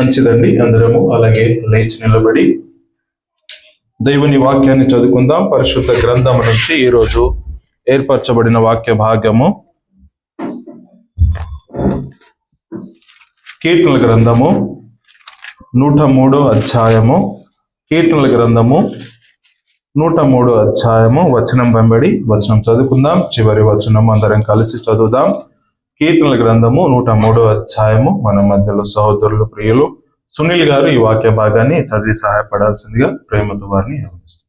మంచిదండి. అందరము అలాగే లేచి నిలబడి దేవుని వాక్యాన్ని చదువుకుందాం. పరిశుద్ధ గ్రంథము నుంచి ఈరోజు ఏర్పరచబడిన వాక్య భాగము కీర్తనల గ్రంథము 103 అధ్యాయము. కీర్తనల గ్రంథము 103 అధ్యాయము వచనం వెంబడి వచనం చదువుకుందాం. చివరి వచనం అందరం కలిసి చదువుదాం. కీర్తనల గ్రంథము 103 అధ్యాయము. మన మధ్యలో సహోదరులు ప్రియులు సునీల్ గారు ఈ వాక్య భాగాన్ని చదివి సహాయపడాల్సిందిగా ప్రేమతో వారిని ఆహ్వానిస్తున్నారు.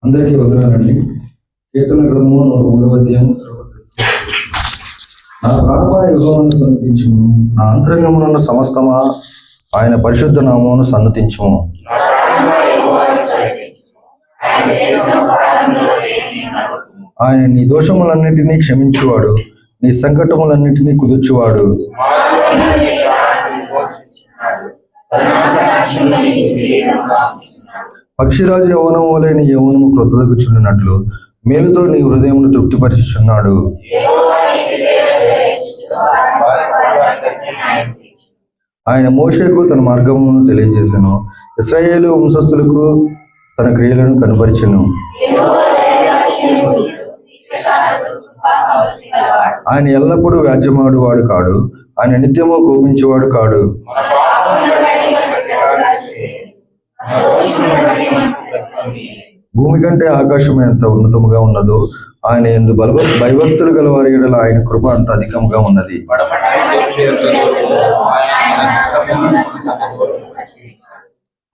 అందరికీ వందనాలండి. కీర్తన గ్రంథము 103వ అధ్యాయము. నా ప్రాణమా యెహోవాను సన్నతించుము, నా అంతరంగమునున్న సమస్తమా ఆయన పరిశుద్ధ నామమును సన్నతించుము. ఆయన నీ దోషములన్నిటినీ క్షమించువాడు, నీ సంకటములన్నిటినీ కుదుర్చువాడు. పక్షిరాజు యవ్వనము వలె నీ యవ్వనము క్రొత్తదగుచున్నట్లు మేలుతో నీ హృదయమును తృప్తిపరిచుచున్నాడు. ఆయన మోషేకు తన మార్గమును తెలియజేసెను, ఇశ్రాయేలు వంశస్థులకు తన క్రియలను కనుపరిచెను. ఆయన ఎల్లప్పుడూ వ్యాజ్యమాడువాడు కాడు, ఆయన నిత్యము కోపించువాడు కాడు. భూమి కంటే ఆకాశం ఎంత ఉన్నతముగా ఉన్నదో ఆయన యందు భయభక్తులు గల వారి ఎడల ఆయన కృప అంత అధికముగా ఉన్నది.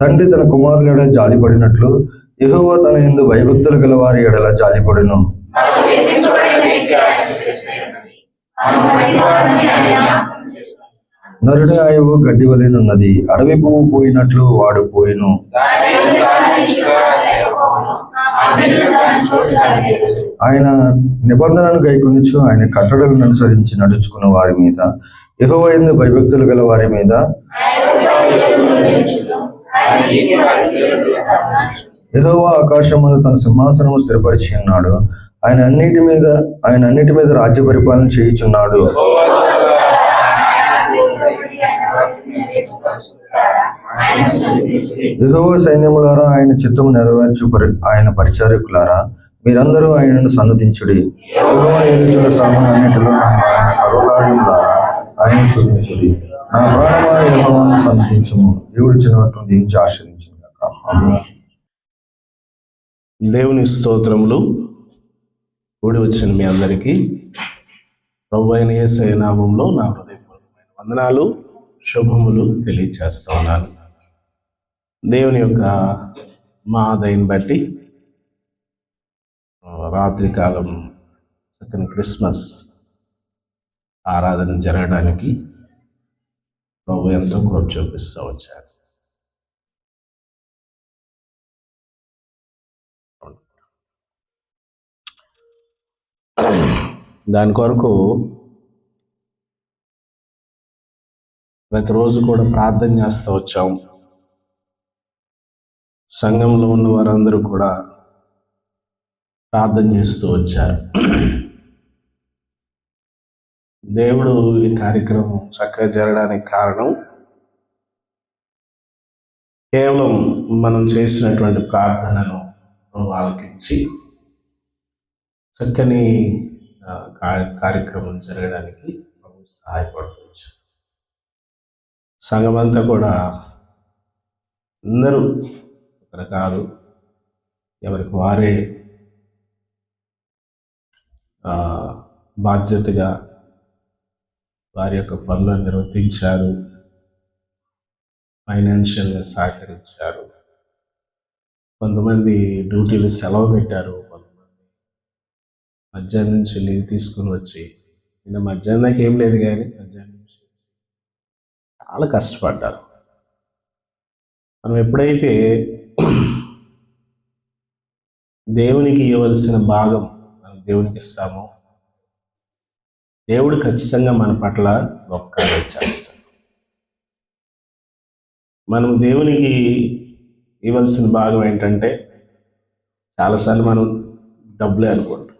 తండ్రి తన కుమారుల ఎడల జాలిపడినట్లు యెహోవా తన యందు భయభక్తులు గల వారి ఎడల జాలిపడును. నరుని ఆయువు గడ్డి వలెనున్నది, అడవి పువ్వు పోయినట్లు వాడు పోయిను. ఆయన నిబంధనను గైకొనుచు ఆయన కట్టడలను అనుసరించి నడుచుకున్న వారి మీద, యెహోవా యందు భయభక్తులు గల వారి మీద యెహోవా ఆకాశమును తన సింహాసనము స్థిరపరిచి ఉన్నాడు. ఆయన అన్నిటి మీద రాజ్య పరిపాలన చేయుచున్నాడు. యెహోవా సైన్యములారా, ఆయన చిత్తము నెరవేర్చు ఆయన పరిచారకులారా, మీరందరూ ఆయనను సన్నతించుడి. యెహోవా ఏలుచున్న స్థలములన్నిటిలో ఆయన సర్వకార్యములారా ఆయన స్తుతించుడి. నా ప్రాణమా యెహోవాను సన్నతించుము. దేవుడు చిన్నట్టు దీవించి ఆశీర్వదించును గాక. ఆమేన్. దేవుని స్తోత్రములు. కూడి వచ్చిన మీ అందరికీ ప్రభువైన యేసయ్య నామములో నా హృదయపూర్వకమైన వందనాలు, శుభములు తెలియచేస్తా ఉన్నాను. దేవుని యొక్క మహాదయని బట్టి రాత్రి కాలం చక్కని క్రిస్మస్ ఆరాధన జరగడానికి ప్రభు ఎంతో కృప చూపిస్తూ వచ్చారు. దాని కొరకు ప్రతిరోజు కూడా ప్రార్థన చేస్తూ వచ్చాం. సంఘంలో ఉన్న వారందరూ కూడా ప్రార్థన చేస్తూ వచ్చారు. దేవుడు ఈ కార్యక్రమం చక్కగా జరగడానికి కారణం కేవలం మనం చేసినటువంటి ప్రార్థనను ఆలకించి చక్కని కార్యక్రమం జరగడానికి సహాయపడవచ్చు. సంఘమంతా కూడా అందరూ ఒకరు కాదు, ఎవరికి వారే బాధ్యతగా వారి యొక్క పనులను నిర్వర్తించారు, ఫైనాన్షియల్గా సహకరించారు. కొంతమంది డ్యూటీలు సెలవు పెట్టారు, కొంతమంది మధ్యాహ్నం నుంచి లీవ్ తీసుకుని వచ్చి, నిన్న మధ్యాహ్నం ఏం లేదు కానీ మధ్యాహ్నం నుంచి చాలా కష్టపడ్డారు. మనం ఎప్పుడైతే దేవునికి ఇవ్వవలసిన భాగం మనం దేవునికి ఇస్తామో దేవుడు ఖచ్చితంగా మన పట్ల గొప్ప కార్యాలు చేస్తాడు. మనం దేవునికి ఇవ్వాల్సిన భాగం ఏంటంటే, చాలాసార్లు మనం డబ్బులే అనుకుంటాం,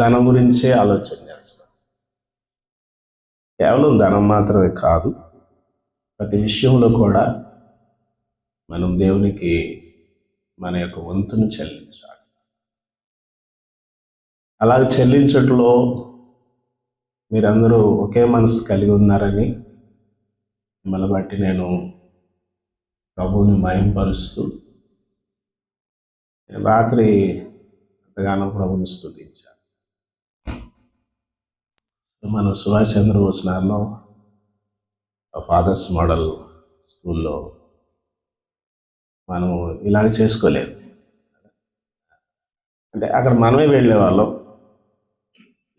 ధనం గురించే ఆలోచన చేస్తాం. కేవలం ధనం మాత్రమే కాదు, ప్రతి విషయంలో కూడా మనం దేవునికి మన యొక్క వంతును చెల్లించాలి. అలాగే చెల్లించట్లో మీరందరూ ఒకే మనసు కలిగి ఉన్నారని మిమ్మల్ని బట్టి నేను ప్రభువుని మహింపరుస్తూ రాత్రి ఎంతగానో ప్రభుని స్తుతించాను. మనం సుభాష్ చంద్రబోస్ నగర్లో ఫాదర్స్ మోడల్ స్కూల్లో మనము ఇలాగ చేసుకోలేదు. అంటే అక్కడ మనమే వెళ్ళేవాళ్ళం,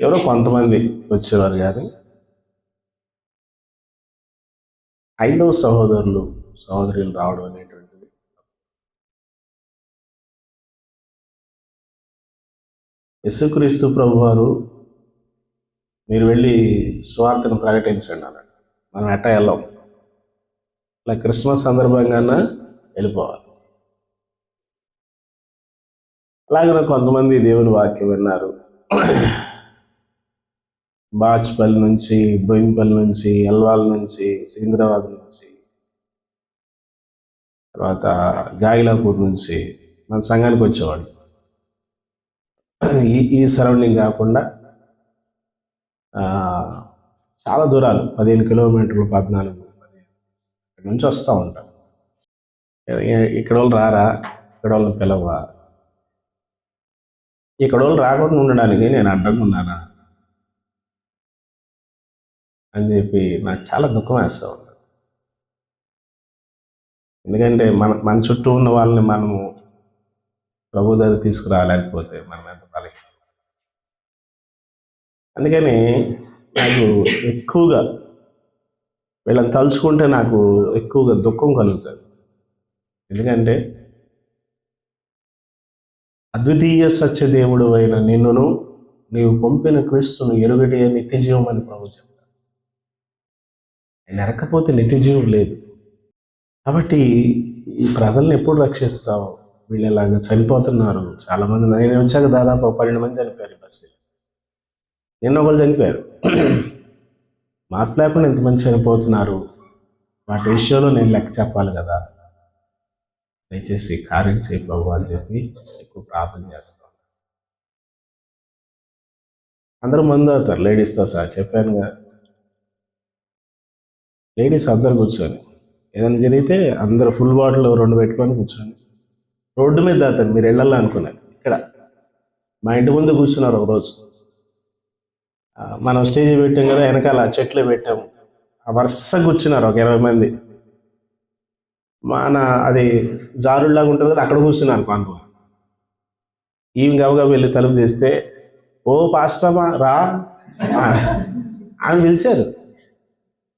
ఎవరో కొంతమంది వచ్చేవారు. కానీ ఐదవ సహోదరులు రావడం అనేటువంటిది యేసుక్రీస్తు ప్రభువారు మీరు వెళ్ళి సువార్తను ప్రకటించండి అన్నాడు. మనం ఎట్టా వెళ్ళాం, ఇలా క్రిస్మస్ సందర్భంగానే వెళ్ళిపోవాలి. అలాగే కొంతమంది దేవుని వాక్యం విన్నారు. బాచ్పల్లి నుంచి, బోయినపల్లి నుంచి, ఎల్వాల్ నుంచి, సికింద్రాబాద్ నుంచి, తర్వాత గాగిలాపూర్ నుంచి మన సంఘానికి వచ్చేవాడు. ఈ సరౌండింగ్ కాకుండా చాలా దూరాలు, 15 కిలోమీటర్లు, 14 నుంచి వస్తూ ఉంటారు. ఇక్కడ వాళ్ళు రారా, ఇక్కడ వాళ్ళని పిలవా, ఇక్కడ వాళ్ళు రాకుండా ఉండడానికి నేను అడ్డంగా ఉన్నానా అని చెప్పి నాకు చాలా దుఃఖం వేస్తూ ఉంటుంది. ఎందుకంటే మన చుట్టూ ఉన్న వాళ్ళని మనము ప్రభు దగ్గర తీసుకురాలేకపోతే మనం ఎంత బలహీనం. అందుకని నాకు ఎక్కువగా వీళ్ళని తలుచుకుంటే నాకు ఎక్కువగా దుఃఖం కలుగుతుంది. ఎందుకంటే అద్వితీయ సత్యదేవుడు అయిన నిన్నును నీవు పంపిన క్రీస్తును ఎరుగటి నిత్యజీవం అని ప్రభు చెప్తాడు. ఆయన ఎరకపోతే నిత్యజీవం లేదు. కాబట్టి ఈ ప్రజల్ని ఎప్పుడు రక్షిస్తావు? వీళ్ళు ఇలాగా చనిపోతున్నారు చాలామంది. నేను వచ్చాక దాదాపు 12 మంది చనిపోయారు బస్సు. నిన్న ఒకళ్ళు చనిపోయారు. మార్పు లేకుండా ఎంతమంది చనిపోతున్నారు, వాటి విషయంలో నేను లెక్క చెప్పాలి కదా. దయచేసి కార్యం చేయి ప్రభు అని చెప్పి ఎక్కువ ప్రార్థన చేస్తాం. అందరూ మందు అవుతారు, లేడీస్తో సహా. చెప్పానుగా, లేడీస్ అందరు కూర్చొని ఏదైనా జరిగితే అందరూ ఫుల్ బాటిల్ 2 పెట్టుకొని కూర్చొని రోడ్డు మీద తాగుతారు. మీరు వెళ్ళాలి అనుకున్నారు. ఇక్కడ మా ఇంటి ముందు కూర్చున్నారు ఒకరోజు. మనం స్టేజ్ పెట్టాం కదా, వెనకాల చెట్లు పెట్టాము, ఆ వరుస కూర్చున్నారు ఒక 20 మంది. మన అది జారులాగా ఉంటుంది కదా, అక్కడ కూర్చున్నారు కొంతమంది. ఈమె గబగబా వెళ్ళి తలుపు తీస్తే, ఓ పాస్టమా రా అని పిలిచారు.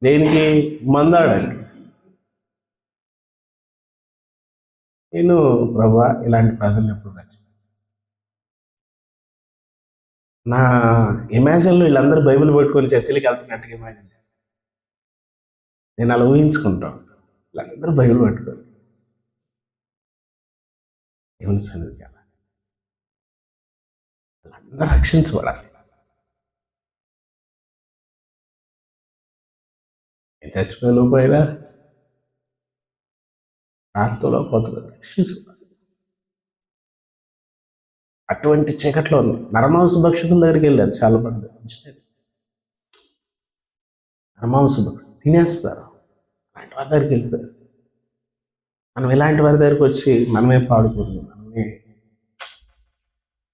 దేనికి? మందాడానికి. నేను ప్రభువా ఇలాంటి ప్రజల్ని ఎప్పుడు రక్షిస్తాను? నా ఇమాజిన్లో వీళ్ళందరూ బైబిల్ పట్టుకొని చర్చిలకి వెళ్తున్నట్టుగా ఇమాజిన్ చేస్తాను. నేను అలా ఊహించుకుంటాను. వీళ్ళందరూ బైబిల్ పట్టుకొని దేవుని సన్నిధికి వెళ్ళాలి, వాళ్ళందరూ రక్షించబడాలి. నేను చచ్చిపోయినా ప్రాంతంలో పోతుంది, రక్షించబడాలి. అటువంటి చీకట్లో నరమాంస భక్షకుల దగ్గరికి వెళ్ళారు చాలా మంది మిషనరీస్. నరమాంస భక్షకులు తినేస్తారు, అలాంటి వారి దగ్గరికి వెళ్ళిపోయారు. మనం ఇలాంటి వారి దగ్గరికి వచ్చి మనమే పాడుకోరు, మనమే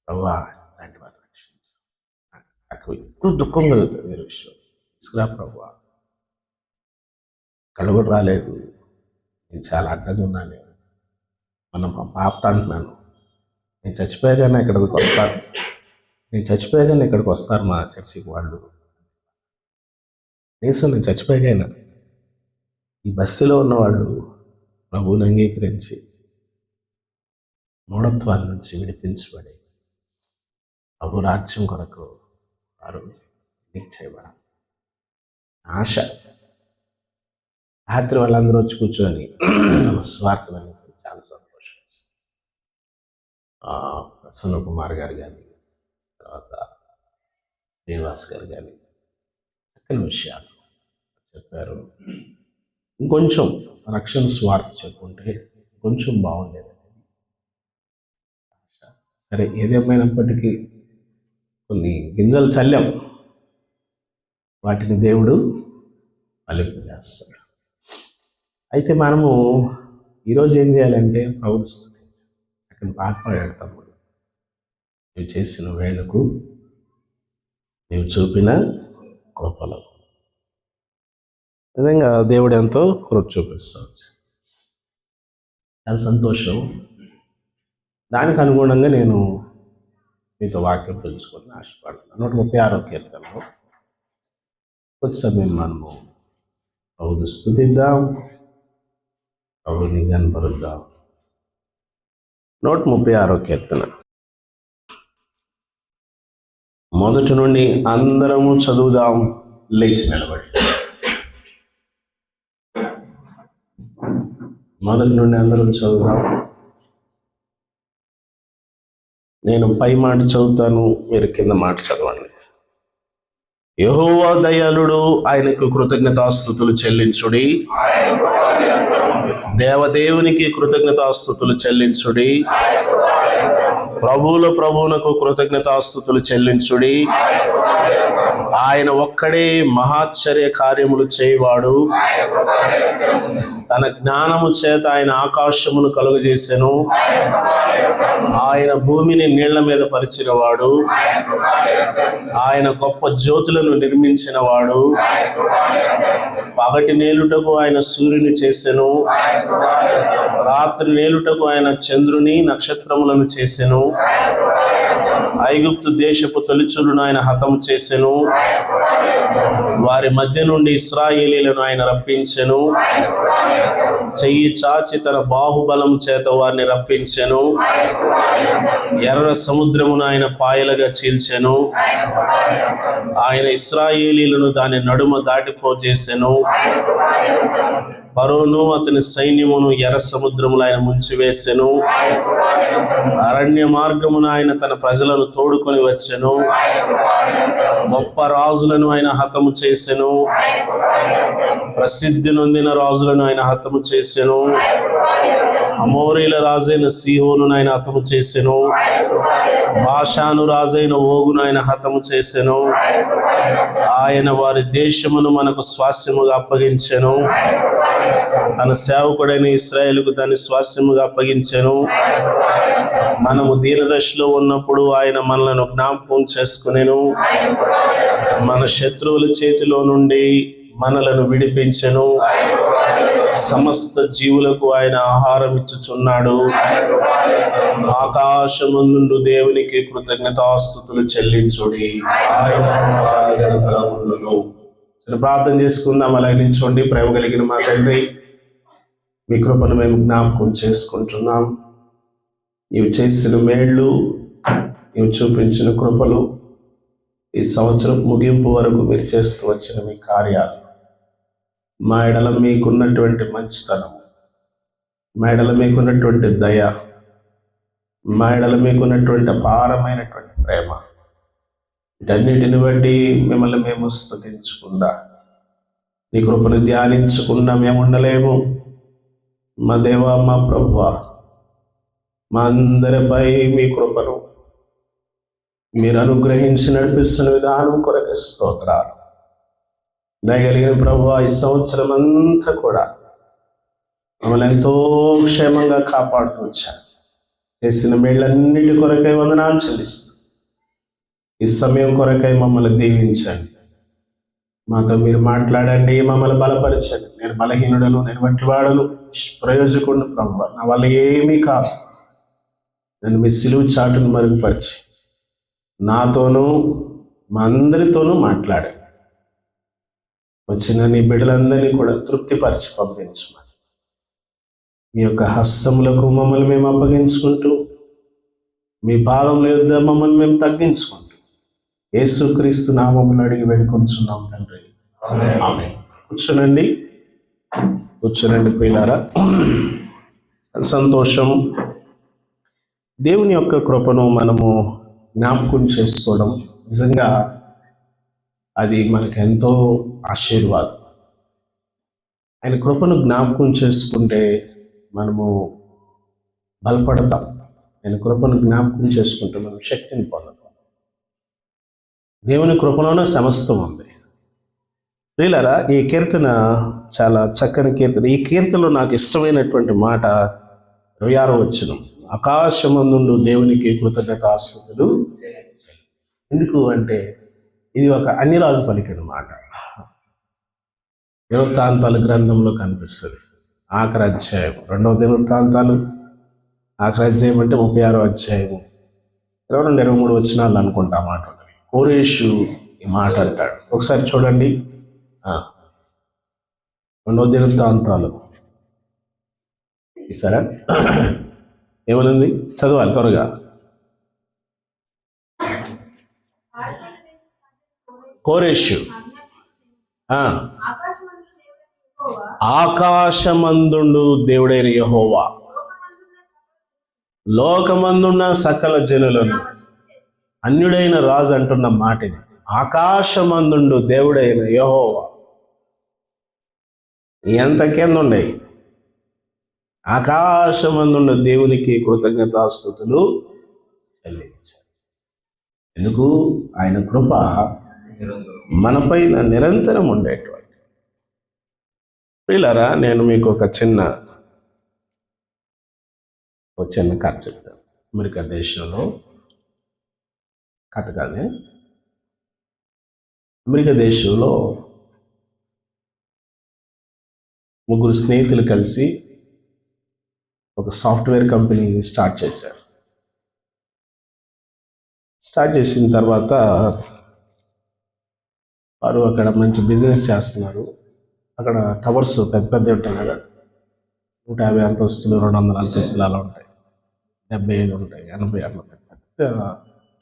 ప్రభా ఇలాంటి వారి రక్షించు. నాకు ఎక్కువ దుఃఖం కలుగుతుంది మీరు విషయం. ఇసుకురా ప్రభా, కళ్ళు కూడా రాలేదు, నేను చాలా అడ్డంగా ఉన్నాను, మనం పాపత అంటున్నాను. నేను చచ్చిపోయాగానే ఇక్కడికి వస్తారు మా చర్చికి వాళ్ళు. నేను చచ్చిపోయాగైనా ఈ బస్సులో ఉన్నవాళ్ళు ప్రభువుని అంగీకరించి మూఢత్వాల నుంచి విడిపించబడి ప్రభు రాజ్యం కొరకు వారు చేయబడాలి. ఆశ. రాత్రి వాళ్ళందరూ వచ్చి కూర్చొని స్వార్థమని చాలా సంతోషం. ప్రసన్న కుమార్ గారు కానీ, తర్వాత శ్రీనివాస్ గారు కానీ చక్కని విషయాలు చెప్పారు. ఇంకొంచెం రక్షణ స్వార్థ చెప్పుకుంటే కొంచెం బాగుండేది. సరే, ఏదేమైనప్పటికీ కొన్ని గింజలు చల్లాం, వాటిని దేవుడు ఫలింపజేస్తాడు. అయితే మనము ఈరోజు ఏం చేయాలంటే ప్రభువుని స్తుతించాలి. అక్కడ పాట పాడాడు తమ్ముడు, నువ్వు చేసిన వేళకు, నీవు చూపిన కృపలకు. నిజంగా దేవుడు ఎంతో కృప చూపిస్తాడు. చాలా సంతోషం. దానికి అనుగుణంగా నేను మీతో వాక్యం తెలుసుకొని ఆశపడుతున్నాను. 136వ కీర్తనలో కొద్ది సమయం మనము ప్రభువుని స్తుతిద్దాం, ప్రభువుని కనపరుద్దాం. 136వ కీర్తన మొదటి నుండి అందరము చదువుదాం. లేచి నిలబడి మొదటి నుండి అందరం చదువుదాం. నేను పై మాట చదువుతాను, మీరు కింద మాట చదవండి. యెహోవా దయాళుడు, ఆయనకు కృతజ్ఞతాస్తుతులు చెల్లించుడి. దేవదేవునికి కృతజ్ఞతాస్తుతులు చెల్లించుడి. ప్రభువునకు కృతజ్ఞతాస్తుతులు చెల్లించుడి. ఆయన ఒక్కడే మహాశ్చర్య కార్యములు చేయవాడు. తన జ్ఞానము చేత ఆయన ఆకాశమును కలుగజేసెను. ఆయన భూమిని నీళ్ల మీద పరిచినవాడు. ఆయన గొప్ప జ్యోతులను నిర్మించిన వాడు. పగటి నేలుటకు ఆయన సూర్యుని చేసెను. రాత్రి నేలుటకు ఆయన చంద్రుని నక్షత్రములను చేసెను. ఐగుప్తు దేశపు తొలిచులను ఆయన హతము చేసెను. వారి మధ్య నుండి ఇశ్రాయేలీలను ఆయన రప్పించెను. చెయ్యి చాచి తన బాహుబలం చేత వారిని రప్పించెను. ఎర్ర సముద్రమును ఆయన పాయలుగా చీల్చెను. ఆయన ఇశ్రాయేలీలను దాని నడుమ దాటిపోజేసెను. ఫరోను అతని సైన్యమును ఎర్ర సముద్రములో ఆయన ముంచివేసెను. అరణ్య మార్గమున ఆయన తన ప్రజలను తోడుకొని వచ్చెను. గొప్ప రాజులను ఆయన హతము చేసెను. ప్రసిద్ధి నొందిన రాజులను ఆయన హతము చేసెను. అమోరీల రాజైన సీహోను ఆయన హతము చేసెను. బాషాను రాజైన ఓగును ఆయన హతము చేసెను. ఆయన వారి దేశమును మనకు స్వాస్యముగా అప్పగించెను. తన సేవకుడైన ఇశ్రాయేలుకు దాన్ని స్వాస్యముగా అప్పగించెను. మనము దీనదశలో ఉన్నప్పుడు ఆయన మనలను జ్ఞాపకం చేసుకునేను. మన శత్రువుల చేతిలో నుండి మనలను విడిపించెను. సమస్త జీవులకు ఆయన ఆహారం ఇచ్చుచున్నాడు. ఆకాశమందు దేవునికి కృతజ్ఞతాస్తుతులు చెల్లించుడి. ఆయన ప్రార్థన చేసుకుందాం. అలా నిల్చోండి. ప్రేమ కలిగిన మా తండ్రి, మీ కృపను మేము జ్ఞాపకం చేసుకుంటున్నాం. నీవు చేసిన మేళ్ళు, నీవు చూపించిన కృపలు, ఈ సంవత్సరం ముగింపు వరకు మీరు చేస్తూ వచ్చిన మీ కార్యాలు, మా ఎడల మీకున్నటువంటి మంచితనం, మా ఎడల మీకున్నటువంటి దయ, మా ఎడల మీకున్నటువంటి అపారమైనటువంటి ప్రేమ, వీటన్నిటిని బట్టి మిమ్మల్ని మేము స్తుతించకుండా, నీ కృపను ధ్యానించకుండా మేము ఉండలేము. మా దేవా, మా ప్రభువా, మా అందరిపై మీ కృపను మీరు అనుగ్రహించి నడిపిస్తున్న విధానం కొరకు స్తోత్రాలు. దయగలిగిన ప్రభువా, ఈ సంవత్సరం అంతా కూడా మమ్మల్ని ఎంతో క్షేమంగా కాపాడుతూ వచ్చారు. చేసిన మేళ్ళన్నిటి కొరకై వందనాలు చెల్లిస్తూ ఈ సమయం కొరకై మమ్మల్ని దీవించండి. మాతో మీరు మాట్లాడండి, మమ్మల్ని బలపరచండి. నేను బలహీనుడను, నేను వంటివాడను, ప్రయోజకుడు ప్రభువా, నా వల్ల ఏమీ కాదు. నన్ను మీ సిలువు చాటును మరుగుపరిచి నాతోనూ మా అందరితోనూ మాట్లాడండి. వచ్చిన నీ బిడ్డలందరినీ కూడా తృప్తిపరిచి పంపించమని మీ యొక్క హస్తములకు మమ్మల్ని మేము అప్పగించుకుంటూ మీ పాదంలో యొద్ద మమ్మల్ని మేము తగ్గించుకుంటాం. యేసుక్రీస్తు నామమున అడిగి వేడుకొంచున్నాం తండ్రి. ఆమేన్. కూర్చోనండి, కూర్చోనండి ప్రియులారా. సంతోషం. దేవుని యొక్క కృపను మనము జ్ఞాపకం చేసుకోవడం నిజంగా అది మనకెంతో ఆశీర్వాదం. ఆయన కృపను జ్ఞాపకం చేసుకుంటే మనము బలపడతాం. ఆయన కృపను జ్ఞాపకం చేసుకుంటే మనం శక్తిని పొందుతాం. దేవుని కృపలోనే సమస్తం ఉంది. ప్రియులారా, ఈ కీర్తన చాలా చక్కని కీర్తన. ఈ కీర్తనలో నాకు ఇష్టమైనటువంటి మాట 26వ వచనం. ఆకాశమందుండు దేవునికి కృతజ్ఞతాస్తుతులు. ఎందుకు అంటే ఇది ఒక అన్యరాజు పలికిన మాట. దినవృత్తాంతాల గ్రంథంలో కనిపిస్తుంది. ఆఖరి అధ్యాయం 2వ దినవృత్తాంతాలు ఆఖరి అధ్యాయం అంటే 36వ అధ్యాయము 22-23 వచనాలు అనుకుంటా మాట ఉంటుంది. కోరేషు ఈ మాట అంటాడు. ఒకసారి చూడండి. 2వ దినవృత్తాంతాలు సరే ఏమనుంది చదవాలి త్వరగా. కోరేషు ఆకాశమందుండు దేవుడైన యెహోవా లోకమందున్న సకల జనులను. అన్యుడైన రాజు అంటున్న మాట ఇది. ఆకాశమందుండు దేవుడైన యెహోవా. ఎంత కింద ఉన్నాయి. ఆకాశమందున్న దేవునికి కృతజ్ఞతాస్తుతులు చెల్లించాలి. ఎందుకు? ఆయన కృప మనపైన నిరంతరం ఉండేటువంటి. ప్రియులారా, నేను మీకు ఒక చిన్న కథ చెప్తాను. అమెరికా దేశంలో కథ కాదే, అమెరికా దేశంలో ముగ్గురు స్నేహితులు కలిసి ఒక సాఫ్ట్వేర్ కంపెనీ స్టార్ట్ చేశారు. స్టార్ట్ చేసిన తర్వాత వారు అక్కడ మంచి బిజినెస్ చేస్తున్నారు. అక్కడ టవర్స్ పెద్ద పెద్ద ఉంటాయి కదా, 150 అంతస్తులు, 200 అంతస్తులు అలా ఉంటాయి. 75 ఉంటాయి, 80 అట్లా పెద్ద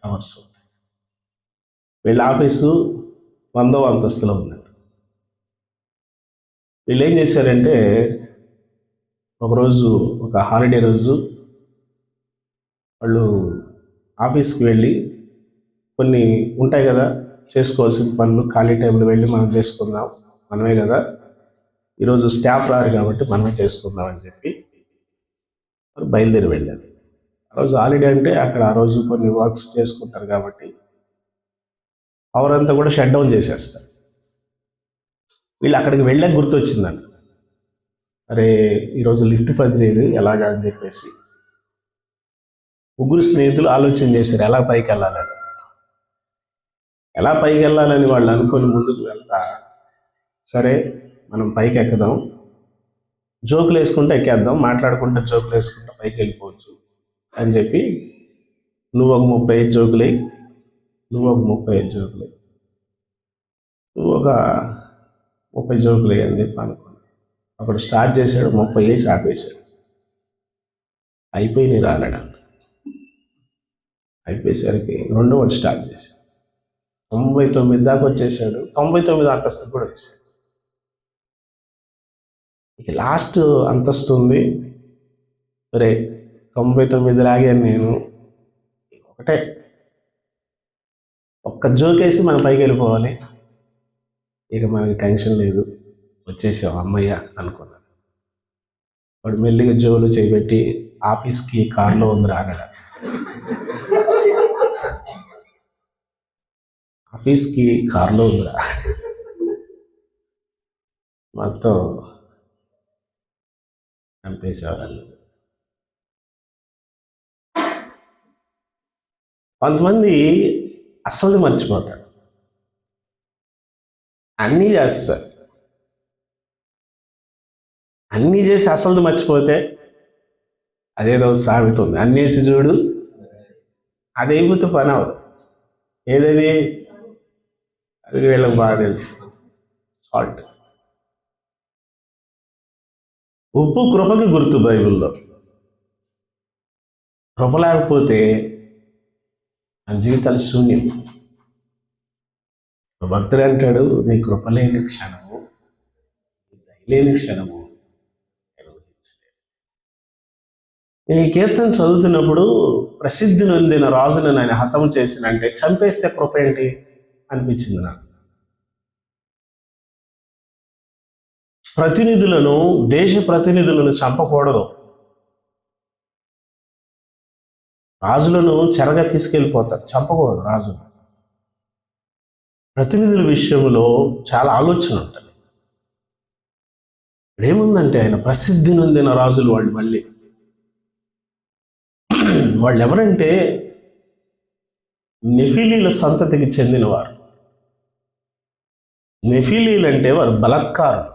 టవర్స్ ఉంటాయి. వీళ్ళ ఆఫీసు 100వ అంతస్తులో ఉందండి. వీళ్ళు ఏం చేశారంటే ఒకరోజు, ఒక హాలిడే రోజు, వాళ్ళు ఆఫీస్కి వెళ్ళి కొన్ని ఉంటాయి కదా చేసుకోవాల్సిన పనులు, ఖాళీ టైంలో వెళ్ళి మనం చేసుకుందాం, మనమే కదా, ఈరోజు స్టాఫ్ రారు కాబట్టి మనమే చేసుకుందాం అని చెప్పి బయలుదేరి వెళ్ళారు. ఆ రోజు హాలిడే అంటే అక్కడ ఆ రోజు కొన్ని వర్క్స్ చేసుకుంటారు కాబట్టి పవర్ అంతా కూడా షట్ డౌన్ చేసేస్తారు. వీళ్ళు అక్కడికి వెళ్ళాక గుర్తొచ్చిందండి, అరే ఈరోజు లిఫ్ట్ పని చేయదు ఎలాగా అని చెప్పేసి ముగ్గురు స్నేహితులు ఆలోచన చేశారు ఎలా పైకి వెళ్ళాలని. ఎలా పైకి వెళ్ళాలని వాళ్ళు అనుకొని ముందుకు వెళ్తా, సరే మనం పైకి ఎక్కుదాం, జోకులు వేసుకుంటూ ఎక్కేద్దాం, మాట్లాడుకుంటూ జోకులు వేసుకుంటూ పైకి వెళ్ళిపోవచ్చు అని చెప్పి నువ్వు ఒక 35 జోకులే, నువ్వు ఒక 35 జోకులే, నువ్వు ఒక 30 జోకులే అని చెప్పి అనుకున్నాను. అప్పుడు స్టార్ట్ చేశాడు, 30 వేసి ఆపేశాడు. అయిపోయి నేను రాలేడు. అయిపోయేసరికి రెండోవాడు స్టార్ట్ చేశాడు, 99 దాకా వచ్చేసాడు. 99 అంతస్తు కూడా వచ్చాడు. ఇక లాస్ట్ అంతస్తు ఉంది. రే 99 లాగాను నేను, ఒకటే ఒక్క జోకేసి మన పైకి వెళ్ళిపోవాలి, ఇక మనకి టెన్షన్ లేదు, వచ్చేసాం అమ్మయ్య అనుకున్నాను. వాడు మెల్లిగా జోలు చేయబెట్టి ఆఫీస్కి కార్లో ఉంది రాగడ. ఆఫీస్కి కార్లో ఉందిరా, మొత్తం చంపేసేవాళ్ళు. కొంతమంది అసలు మర్చిపోతారు, అన్నీ చేస్తారు, అన్నీ చేసి అసలు మర్చిపోతే అదేదో సాగుతుంది. అన్నేసి చూడు, అదైపోతే పని అవ్వదు. ఏదది? అది వీళ్ళకి బాగా తెలుసు, సాల్ట్. ఉప్పు కృపకి గుర్తు బైబిల్లో. కృప లేకపోతే మన జీవితాలు శూన్యం. భక్తుడు అంటాడు, నీ కృప లేని క్షణము, నీ దయ లేని క్షణము నేను ఊహించలేను. నేను ఈ కీర్తన చదువుతున్నప్పుడు ప్రసిద్ధి నొందిన రాజును ఆయన హతం చేసినంటే చంపేస్తే కృప ఏంటి అనిపించింది నాకు. ప్రతినిధులను, దేశ ప్రతినిధులను చంపకూడదు. రాజులను చెరగా తీసుకెళ్ళిపోతారు, చంపకూడదు రాజును. ప్రతినిధుల విషయంలో చాలా ఆలోచన ఉంటుంది. ఏముందంటే ఆయన ప్రసిద్ధి నొందిన రాజులు వాళ్ళు. మళ్ళీ వాళ్ళు ఎవరంటే నెఫిలీల సంతతికి చెందినవారు. నెఫిలీలు అంటే వారు బలాత్కారం.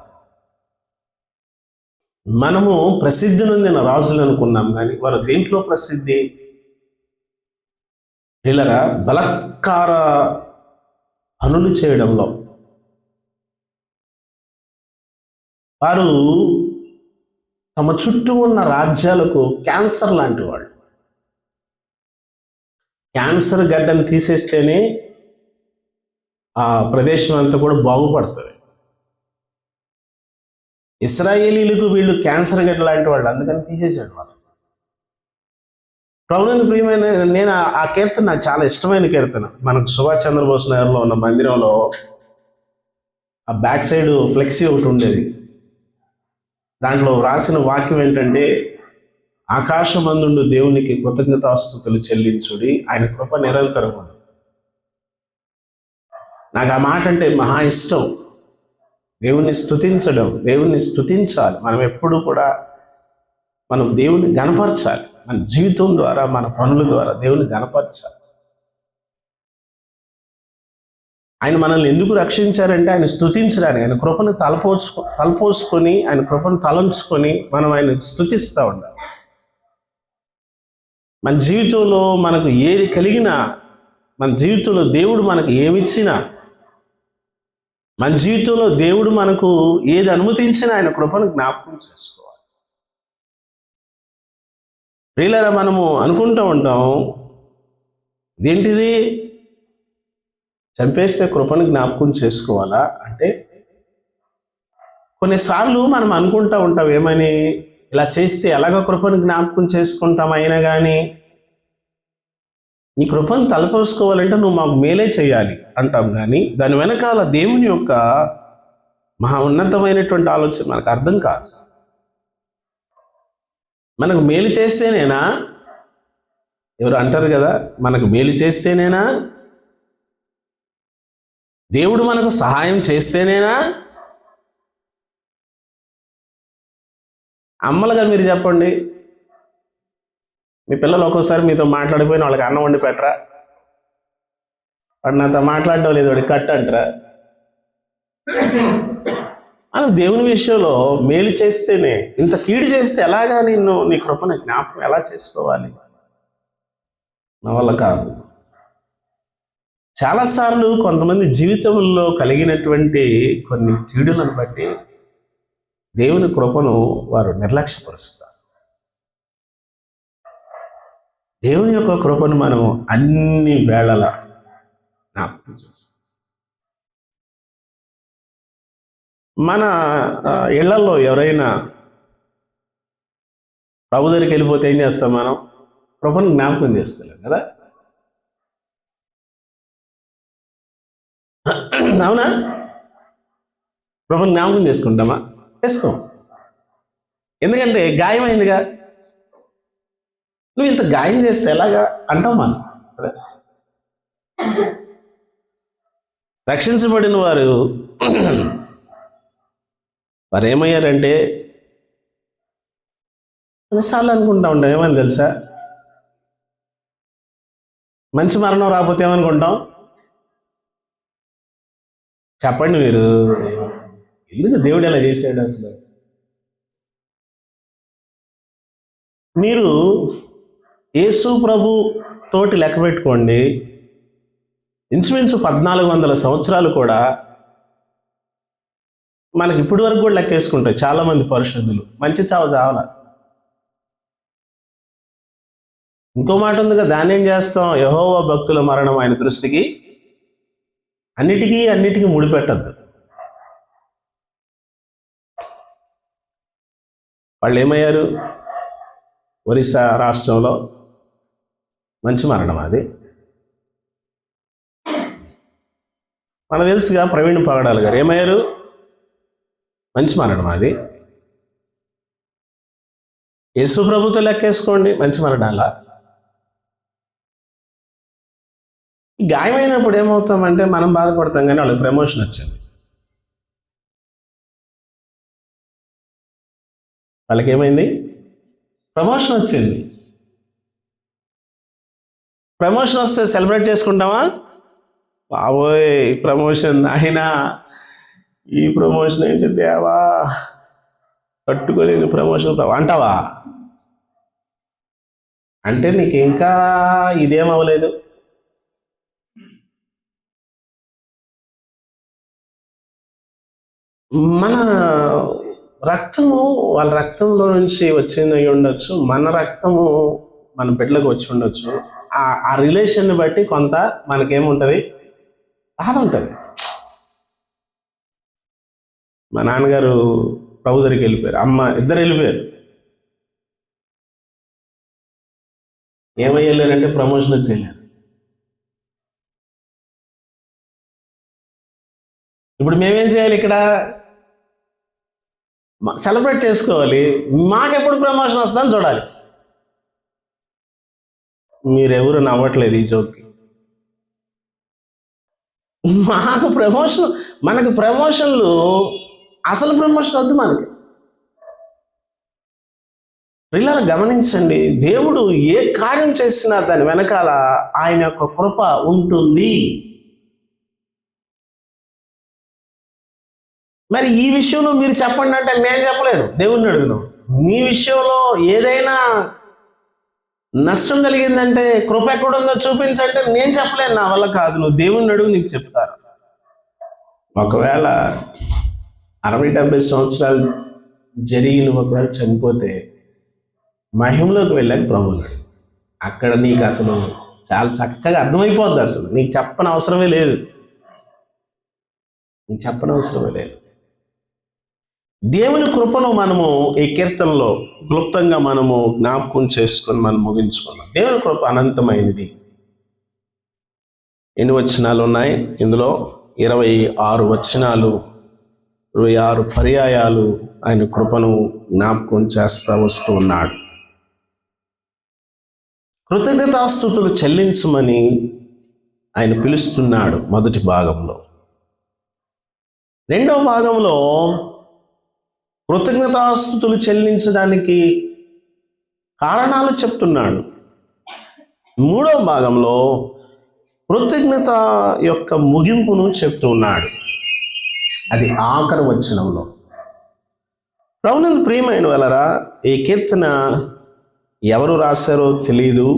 మనము ప్రసిద్ధి నొందిన రాజులు అనుకున్నాం, కానీ వారు దేంట్లో ప్రసిద్ధి? వీళ్ళరా బలాత్కార పనులు చేయడంలో. వారు తమ చుట్టూ ఉన్న రాజ్యాలకు క్యాన్సర్ లాంటి వాళ్ళు. క్యాన్సర్ గడ్డను తీసేస్తేనే ఆ ప్రదేశం అంతా కూడా బాగుపడుతుంది. ఇశ్రాయేలీలకు వీళ్ళు క్యాన్సర్ గడ్డ లాంటి వాళ్ళు, అందుకని తీసేసాడు వాళ్ళు. ప్రభువునందు ప్రియమైన, నేను ఆ కీర్తన నాకు చాలా ఇష్టమైన కీర్తన. మనకు సుభాష్ చంద్రబోస్ నగర్లో ఉన్న మందిరంలో ఆ బ్యాక్ సైడ్ ఫ్లెక్సీ ఒకటి ఉండేది. దాంట్లో రాసిన వాక్యం ఏంటంటే, ఆకాశమందుండు దేవునికి కృతజ్ఞతాస్తుతులు చెల్లించుడి, ఆయన కృప నిరంతరం. నాకు ఆ మాట అంటే మహా ఇష్టం. దేవుణ్ణి స్తుతించడం, దేవుణ్ణి స్తుతించాలి. మనం ఎప్పుడు కూడా మనం దేవుని గణపరచాలి. మన జీవితం ద్వారా, మన పనుల ద్వారా దేవుని గణపరచాలి. ఆయన మనల్ని ఎందుకు రక్షించారంటే ఆయన స్తుతించడానికి, ఆయన కృపను తలపోసుకొని, ఆయన కృపను తలంచుకొని మనం ఆయన స్తుతిస్తూ ఉండాలి. మన జీవితంలో మనకు ఏది కలిగినా, మన జీవితంలో దేవుడు మనకు ఏమిచ్చినా, మన జీవితంలో దేవుడు మనకు ఏది అనుమతించినా ఆయన కృపను జ్ఞాపకం చేసుకోవాలి. ప్రియులారా, మనము అనుకుంటూ ఉంటాం, ఇదేంటిది చంపేస్తే కృపను జ్ఞాపకం చేసుకోవాలా అంటే, కొన్నిసార్లు మనం అనుకుంటూ ఉంటాం, ఏమని, ఇలా చేస్తే ఎలాగో కృపను జ్ఞాపకం చేసుకుంటాం, అయినా కానీ నీ కృపను తలపోసుకోవాలంటే నువ్వు మాకు మేలే చేయాలి అంటాం. కానీ దాని వెనకాల దేవుని యొక్క మహా ఉన్నతమైనటువంటి ఆలోచన మనకు అర్థం కాదు. మనకు మేలు చేస్తేనేనా, ఎవరు అంటారు కదా, మనకు మేలు చేస్తేనేనా, దేవుడు మనకు సహాయం చేస్తేనేనా? అమ్మలుగా మీరు చెప్పండి, మీ పిల్లలు ఒక్కోసారి మీతో మాట్లాడిపోయిన వాళ్ళకి అన్నం వండి పెట్టరా? వాడు నాతో మాట్లాడడం లేదు, వాడికి కట్ అంటారా? అని దేవుని విషయంలో మేలు చేస్తేనే, ఇంత కీడు చేస్తే ఎలాగా నిన్ను, నీ కృపను జ్ఞాపకం ఎలా చేసుకోవాలి? నా వల్ల కాదు. చాలాసార్లు కొంతమంది జీవితంలో కలిగినటువంటి కొన్ని కీడులను బట్టి దేవుని కృపను వారు నిర్లక్ష్యపరుస్తారు. దేవుని యొక్క కృపను మనం అన్ని వేళలా జ్ఞాపకం చేస్తాం. మన ఇళ్లలో ఎవరైనా ప్రభు దగ్గరికి వెళ్ళిపోతే ఏం చేస్తాం? మనం కృపను జ్ఞాపకం చేసుకోలేం కదా. అవునా? కృపను జ్ఞాపకం చేసుకుంటామా? చేసుకోం. ఎందుకంటే గాయమైందిగా. నువ్వు ఇంత గాయం చేస్తే ఎలాగా అంటాం మనం. రక్షించబడిన వారు ఏమయ్యారంటే, కొన్నిసార్లు అనుకుంటా ఉంటాం, ఏమని తెలుసా, మంచి మరణం రాకపోతే ఏమనుకుంటాం? చెప్పండి మీరు, ఎందుకు దేవుడు ఎలా చేశాడు అసలు? మీరు యేసు ప్రభు తోటి లెక్క పెట్టుకోండి, ఇంచుమించు 1400 సంవత్సరాలు కూడా మనకి ఇప్పటి వరకు కూడా లెక్కేసుకుంటాయి. చాలా మంది పరిశుద్ధులు మంచి చావు చావాల. ఇంకో మాట ఉందిగా, దాన్ని ఏం చేస్తాం? యెహోవా భక్తుల మరణం ఆయన దృష్టికి అన్నిటికీ ముడిపెట్టద్దు. వాళ్ళు ఏమయ్యారు? ఒరిస్సా రాష్ట్రంలో మంచి మరణం అది. మనకు తెలుసుగా, ప్రవీణ్ పగడాల్ గారు ఏమయ్యారు? మంచి మరణం అది. యేసు ప్రభుతో లెక్కేసుకోండి, మంచి మరణాల. గాయమైనప్పుడు ఏమవుతామంటే మనం బాధపడతాం, కానీ వాళ్ళకి ప్రమోషన్ వచ్చింది. వాళ్ళకి ఏమైంది? ప్రమోషన్ వచ్చింది. ప్రమోషన్ వస్తే సెలబ్రేట్ చేసుకుంటామా? బాబోయ్ ప్రమోషన్, అయినా ఈ ప్రమోషన్ ఏంటి దేవా, తట్టుకోలేని ప్రమోషన్ అంటావా? అంటే నీకు ఇంకా ఇదేం అవ్వలేదు. మన రక్తము వాళ్ళ రక్తంలో నుంచి వచ్చింది ఉండొచ్చు, మన రక్తము మన బిడ్డలకు వచ్చి ఉండొచ్చు. ఆ రిలేషన్ని బట్టి కొంత మనకేముంటుంది, బాధ ఉంటుంది. మా నాన్నగారు ప్రభు దగ్గరికి వెళ్ళిపోయారు, అమ్మ ఇద్దరు వెళ్ళిపోయారు. ఏమై వెళ్ళారంటే ప్రమోషన్ వచ్చి వెళ్ళారు. ఇప్పుడు మేమేం చేయాలి? ఇక్కడ సెలబ్రేట్ చేసుకోవాలి. మాకెప్పుడు ప్రమోషన్ వస్తుందని చూడాలి. మీరెవరు నవ్వట్లేదు ఈ జోక్కి. మనకు ప్రమోషన్లు, అసలు ప్రమోషన్ వద్దు మనకి. పిల్లలు గమనించండి, దేవుడు ఏ కార్యం చేసినా దాని వెనకాల ఆయన యొక్క కృప ఉంటుంది. మరి ఈ విషయంలో మీరు చెప్పండి అంటే నేను చెప్పలేను, దేవుణ్ణి అడుగును. మీ విషయంలో ఏదైనా నష్టం కలిగిందంటే కృప ఎక్కడుందో చూపించంటే నేను చెప్పలేను, నా వల్ల కాదు. నువ్వు దేవుణ్ణి అడుగు, నీకు చెప్తారు. ఒకవేళ 60-70 సంవత్సరాలు జరిగిన ఒకవేళ చనిపోతే మహిమలోకి వెళ్ళాక ప్రభువున్నాడు. అక్కడ నీకు అసలు చాలా చక్కగా అర్థమైపోద్ది. అసలు నీకు చెప్పని అవసరమే లేదు, దేవుని కృపను మనము ఈ కీర్తనలో క్లుప్తంగా మనము జ్ఞాపకం చేసుకొని మనం ముగించుకున్నాం. దేవుని కృప అనంతమైనది. ఎన్ని వచనాలు ఉన్నాయి ఇందులో? 26 వచనాలు, 26 పర్యాయాలు ఆయన కృపను జ్ఞాపకం చేస్తా వస్తూ ఉన్నాడు. కృతజ్ఞతాస్తుతులు చెల్లించమని ఆయన పిలుస్తున్నాడు మొదటి భాగంలో. రెండవ భాగంలో కృతజ్ఞతాస్తుతులు చెల్లించడానికి కారణాలు చెప్తున్నాడు. మూడవ భాగంలో కృతజ్ఞత యొక్క ముగింపును చెప్తున్నాడు. అది ఆఖరి వచనంలో. ప్రభునందు ప్రియమైన వాళ్ళరా, ఈ కీర్తన ఎవరు రాశారో తెలియదు.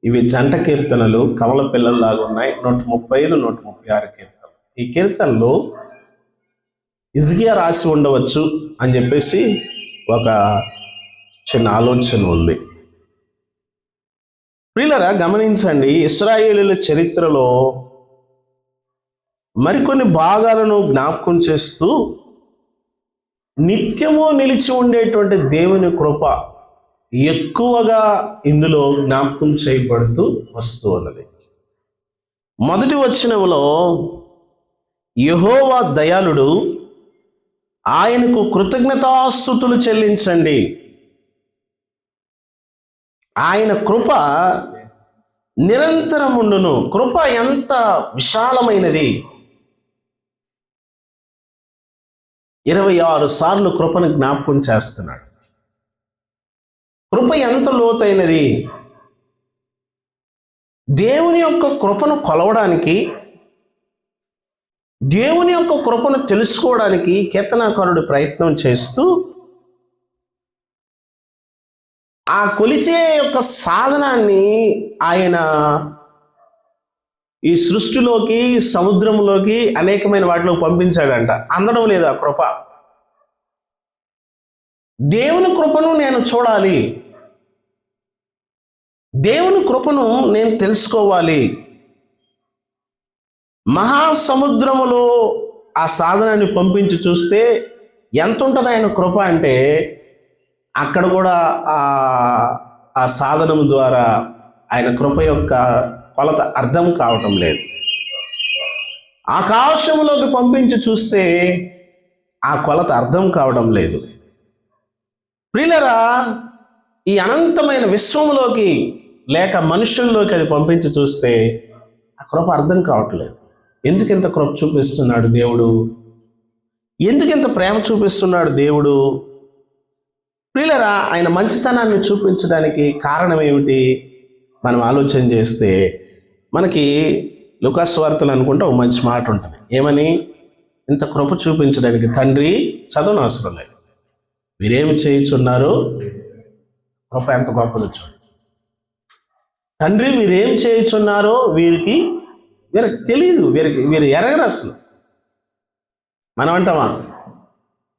ఇవి జంట కీర్తనలు, కమల పిల్లల్లాగా ఉన్నాయి. 135, 136 కీర్తనలు. ఈ కీర్తనలు హిజ్కియా రాసి ఉండవచ్చు అని చెప్పేసి ఒక చిన్న ఆలోచన ఉంది. ప్రియులరా గమనించండి, ఇశ్రాయేలీయుల చరిత్రలో మరికొన్ని భాగాలను జ్ఞాపకం చేస్తూ నిత్యము నిలిచి ఉండేటువంటి దేవుని కృప ఎక్కువగా ఇందులో జ్ఞాపకం చేయబడుతూ వస్తూ ఉన్నది. మొదటి వచనంలో యెహోవా దయాళుడు, ఆయనకు కృతజ్ఞతాస్తుతులు చెల్లించండి. ఆయన కృప నిరంతరముండును. కృప ఎంత విశాలమైనది! 26 సార్లు కృపను జ్ఞాపకం చేస్తున్నాడు. కృప ఎంత లోతైనది! దేవుని యొక్క కృపను కొలవడానికి, దేవుని యొక్క కృపను తెలుసుకోవడానికి కీర్తనాకారుడు ప్రయత్నం చేస్తూ ఆ కొలిచే యొక్క సాధనాన్ని ఆయన ఈ సృష్టిలోకి, సముద్రంలోకి, అనేకమైన వాటిలో పంపించాడంట. అందడం లేదు ఆ కృప. దేవుని కృపను నేను చూడాలి, దేవుని కృపను నేను తెలుసుకోవాలి. మహాసముద్రములో ఆ సాధనాన్ని పంపించి చూస్తే ఎంత ఉంటుంది ఆయన కృప అంటే, అక్కడ కూడా ఆ సాధనం ద్వారా ఆయన కృప యొక్క కొలత అర్థం కావటం లేదు. ఆకాశంలోకి పంపించి చూస్తే ఆ కొలత అర్థం కావడం లేదు. ప్రియులరా, ఈ అనంతమైన విశ్వంలోకి లేక మనుషుల్లోకి అది పంపించి చూస్తే ఆ కృప అర్థం కావట్లేదు. ఎందుకు ఇంత కృప చూపిస్తున్నాడు దేవుడు? ఎందుకు ఇంత ప్రేమ చూపిస్తున్నాడు దేవుడు? ప్రియులరా, ఆయన మంచితనాన్ని చూపించడానికి కారణం ఏమిటి? మనం ఆలోచన చేస్తే మనకి లూకాసు సువార్తలు అనుకుంటే ఒక మంచి మాట ఉంటుంది. ఏమని? ఇంత కృప చూపించడానికి తండ్రి చదవని అవసరం లేదు, వీరేమి చేయుచున్నారు, కృప ఎంత గొప్పదో చూడండి. తండ్రి వీరేం చేయుచున్నారో వీరికి తెలియదు, వీరు ఎరగరు అసలు. మనం అంటామా?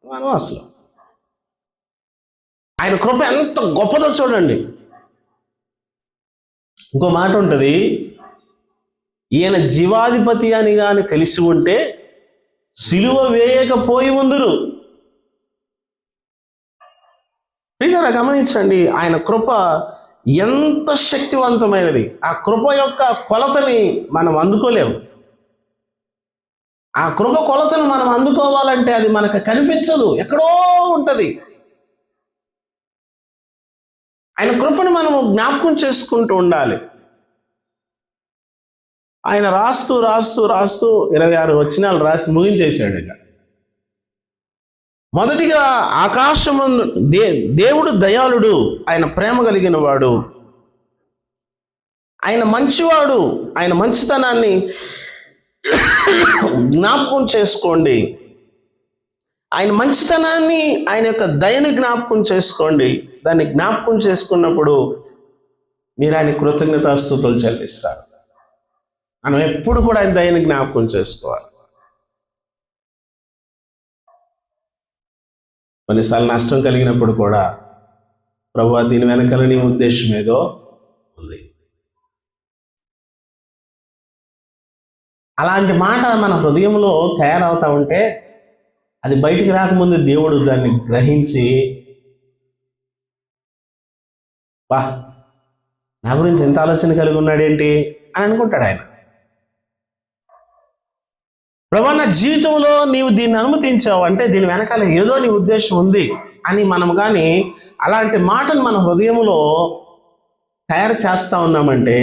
మనం అసలు ఆయన కృప ఎంత గొప్పదో చూడండి. ఇంకో మాట ఉంటుంది, ఈయన జీవాధిపతి అని కానీ తెలిసి ఉంటే సిలువ వేయకపోయి ఉందురు. ప్రియులారా, గమనించండి, ఆయన కృప ఎంత శక్తివంతమైనది. ఆ కృప యొక్క కొలతని మనం అందుకోలేము. ఆ కృప కొలతను మనం అందుకోవాలంటే అది మనకు కనిపించదు, ఎక్కడో ఉంటుంది. ఆయన కృపను మనము జ్ఞాపకం చేసుకుంటూ ఉండాలి. ఆయన రాస్తూ 26 వచనాలు రాసి ముగించేశాడు. ఇక మొదటిగా ఆకాశము దేవుడు దయాళుడు, ఆయన ప్రేమ కలిగిన వాడు, ఆయన మంచివాడు. ఆయన మంచితనాన్ని జ్ఞాపకం చేసుకోండి. ఆయన మంచితనాన్ని, ఆయన యొక్క దయని జ్ఞాపకం చేసుకోండి. దాన్ని జ్ఞాపకం చేసుకున్నప్పుడు మీరు ఆయన కృతజ్ఞతాస్తుతులు చెల్లిస్తారు. మనం ఎప్పుడు కూడా ఆయన దయని జ్ఞాపకం చేసుకోవాలి. కొన్నిసార్లు నష్టం కలిగినప్పుడు కూడా ప్రభువా దీని వెనకాల నీ ఉద్దేశం ఏదో ఉంది. అలాంటి మాట మన హృదయంలో తయారవుతా ఉంటే అది బయటికి రాకముందు దేవుడు దాన్ని గ్రహించి, వా నా గురించి ఎంత ఆలోచన కలిగి ఉన్నాడేంటి అని అనుకుంటాడు ఆయన. ప్రభువా నా జీవితంలో నీవు దీన్ని అనుమతించావు అంటే దీని వెనకాల ఏదో నీ ఉద్దేశం ఉంది అని మనం కానీ అలాంటి మాటను మన హృదయంలో తయారు చేస్తా ఉన్నామంటే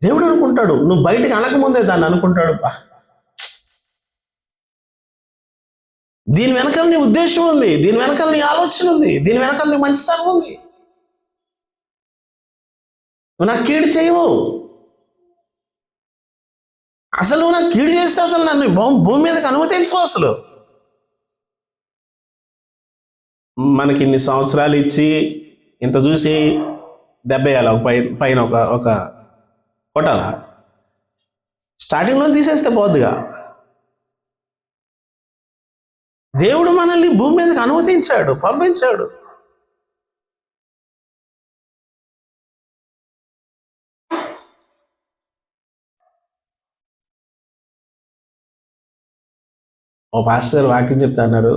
దేవుడు అనుకుంటాడు, నువ్వు బయటికి అనకముందే దాన్ని అనుకుంటాడు, దీని వెనకాల నీ ఉద్దేశం ఉంది, దీని వెనకాల నీ ఆలోచన ఉంది, దీని వెనకాల నీ మంచితనం ఉంది. నువ్వు నాకు కీడు చేయవు, అసలు నువ్వు నాకు కీడు చేస్తే అసలు నన్ను భూమి మీదకి అనుమతించవు. అసలు మనకి ఇన్ని సంవత్సరాలు ఇచ్చి ఇంత చూసి దెబ్బేయాలి ఒక పైన ఒక కొట్టాల, స్టార్టింగ్లో తీసేస్తే పోద్దుగా. దేవుడు మనల్ని భూమి మీదకి అనుమతించాడు, పంపించాడు. ఓ పాస్టర్ వాక్యం చెప్తా అన్నారు,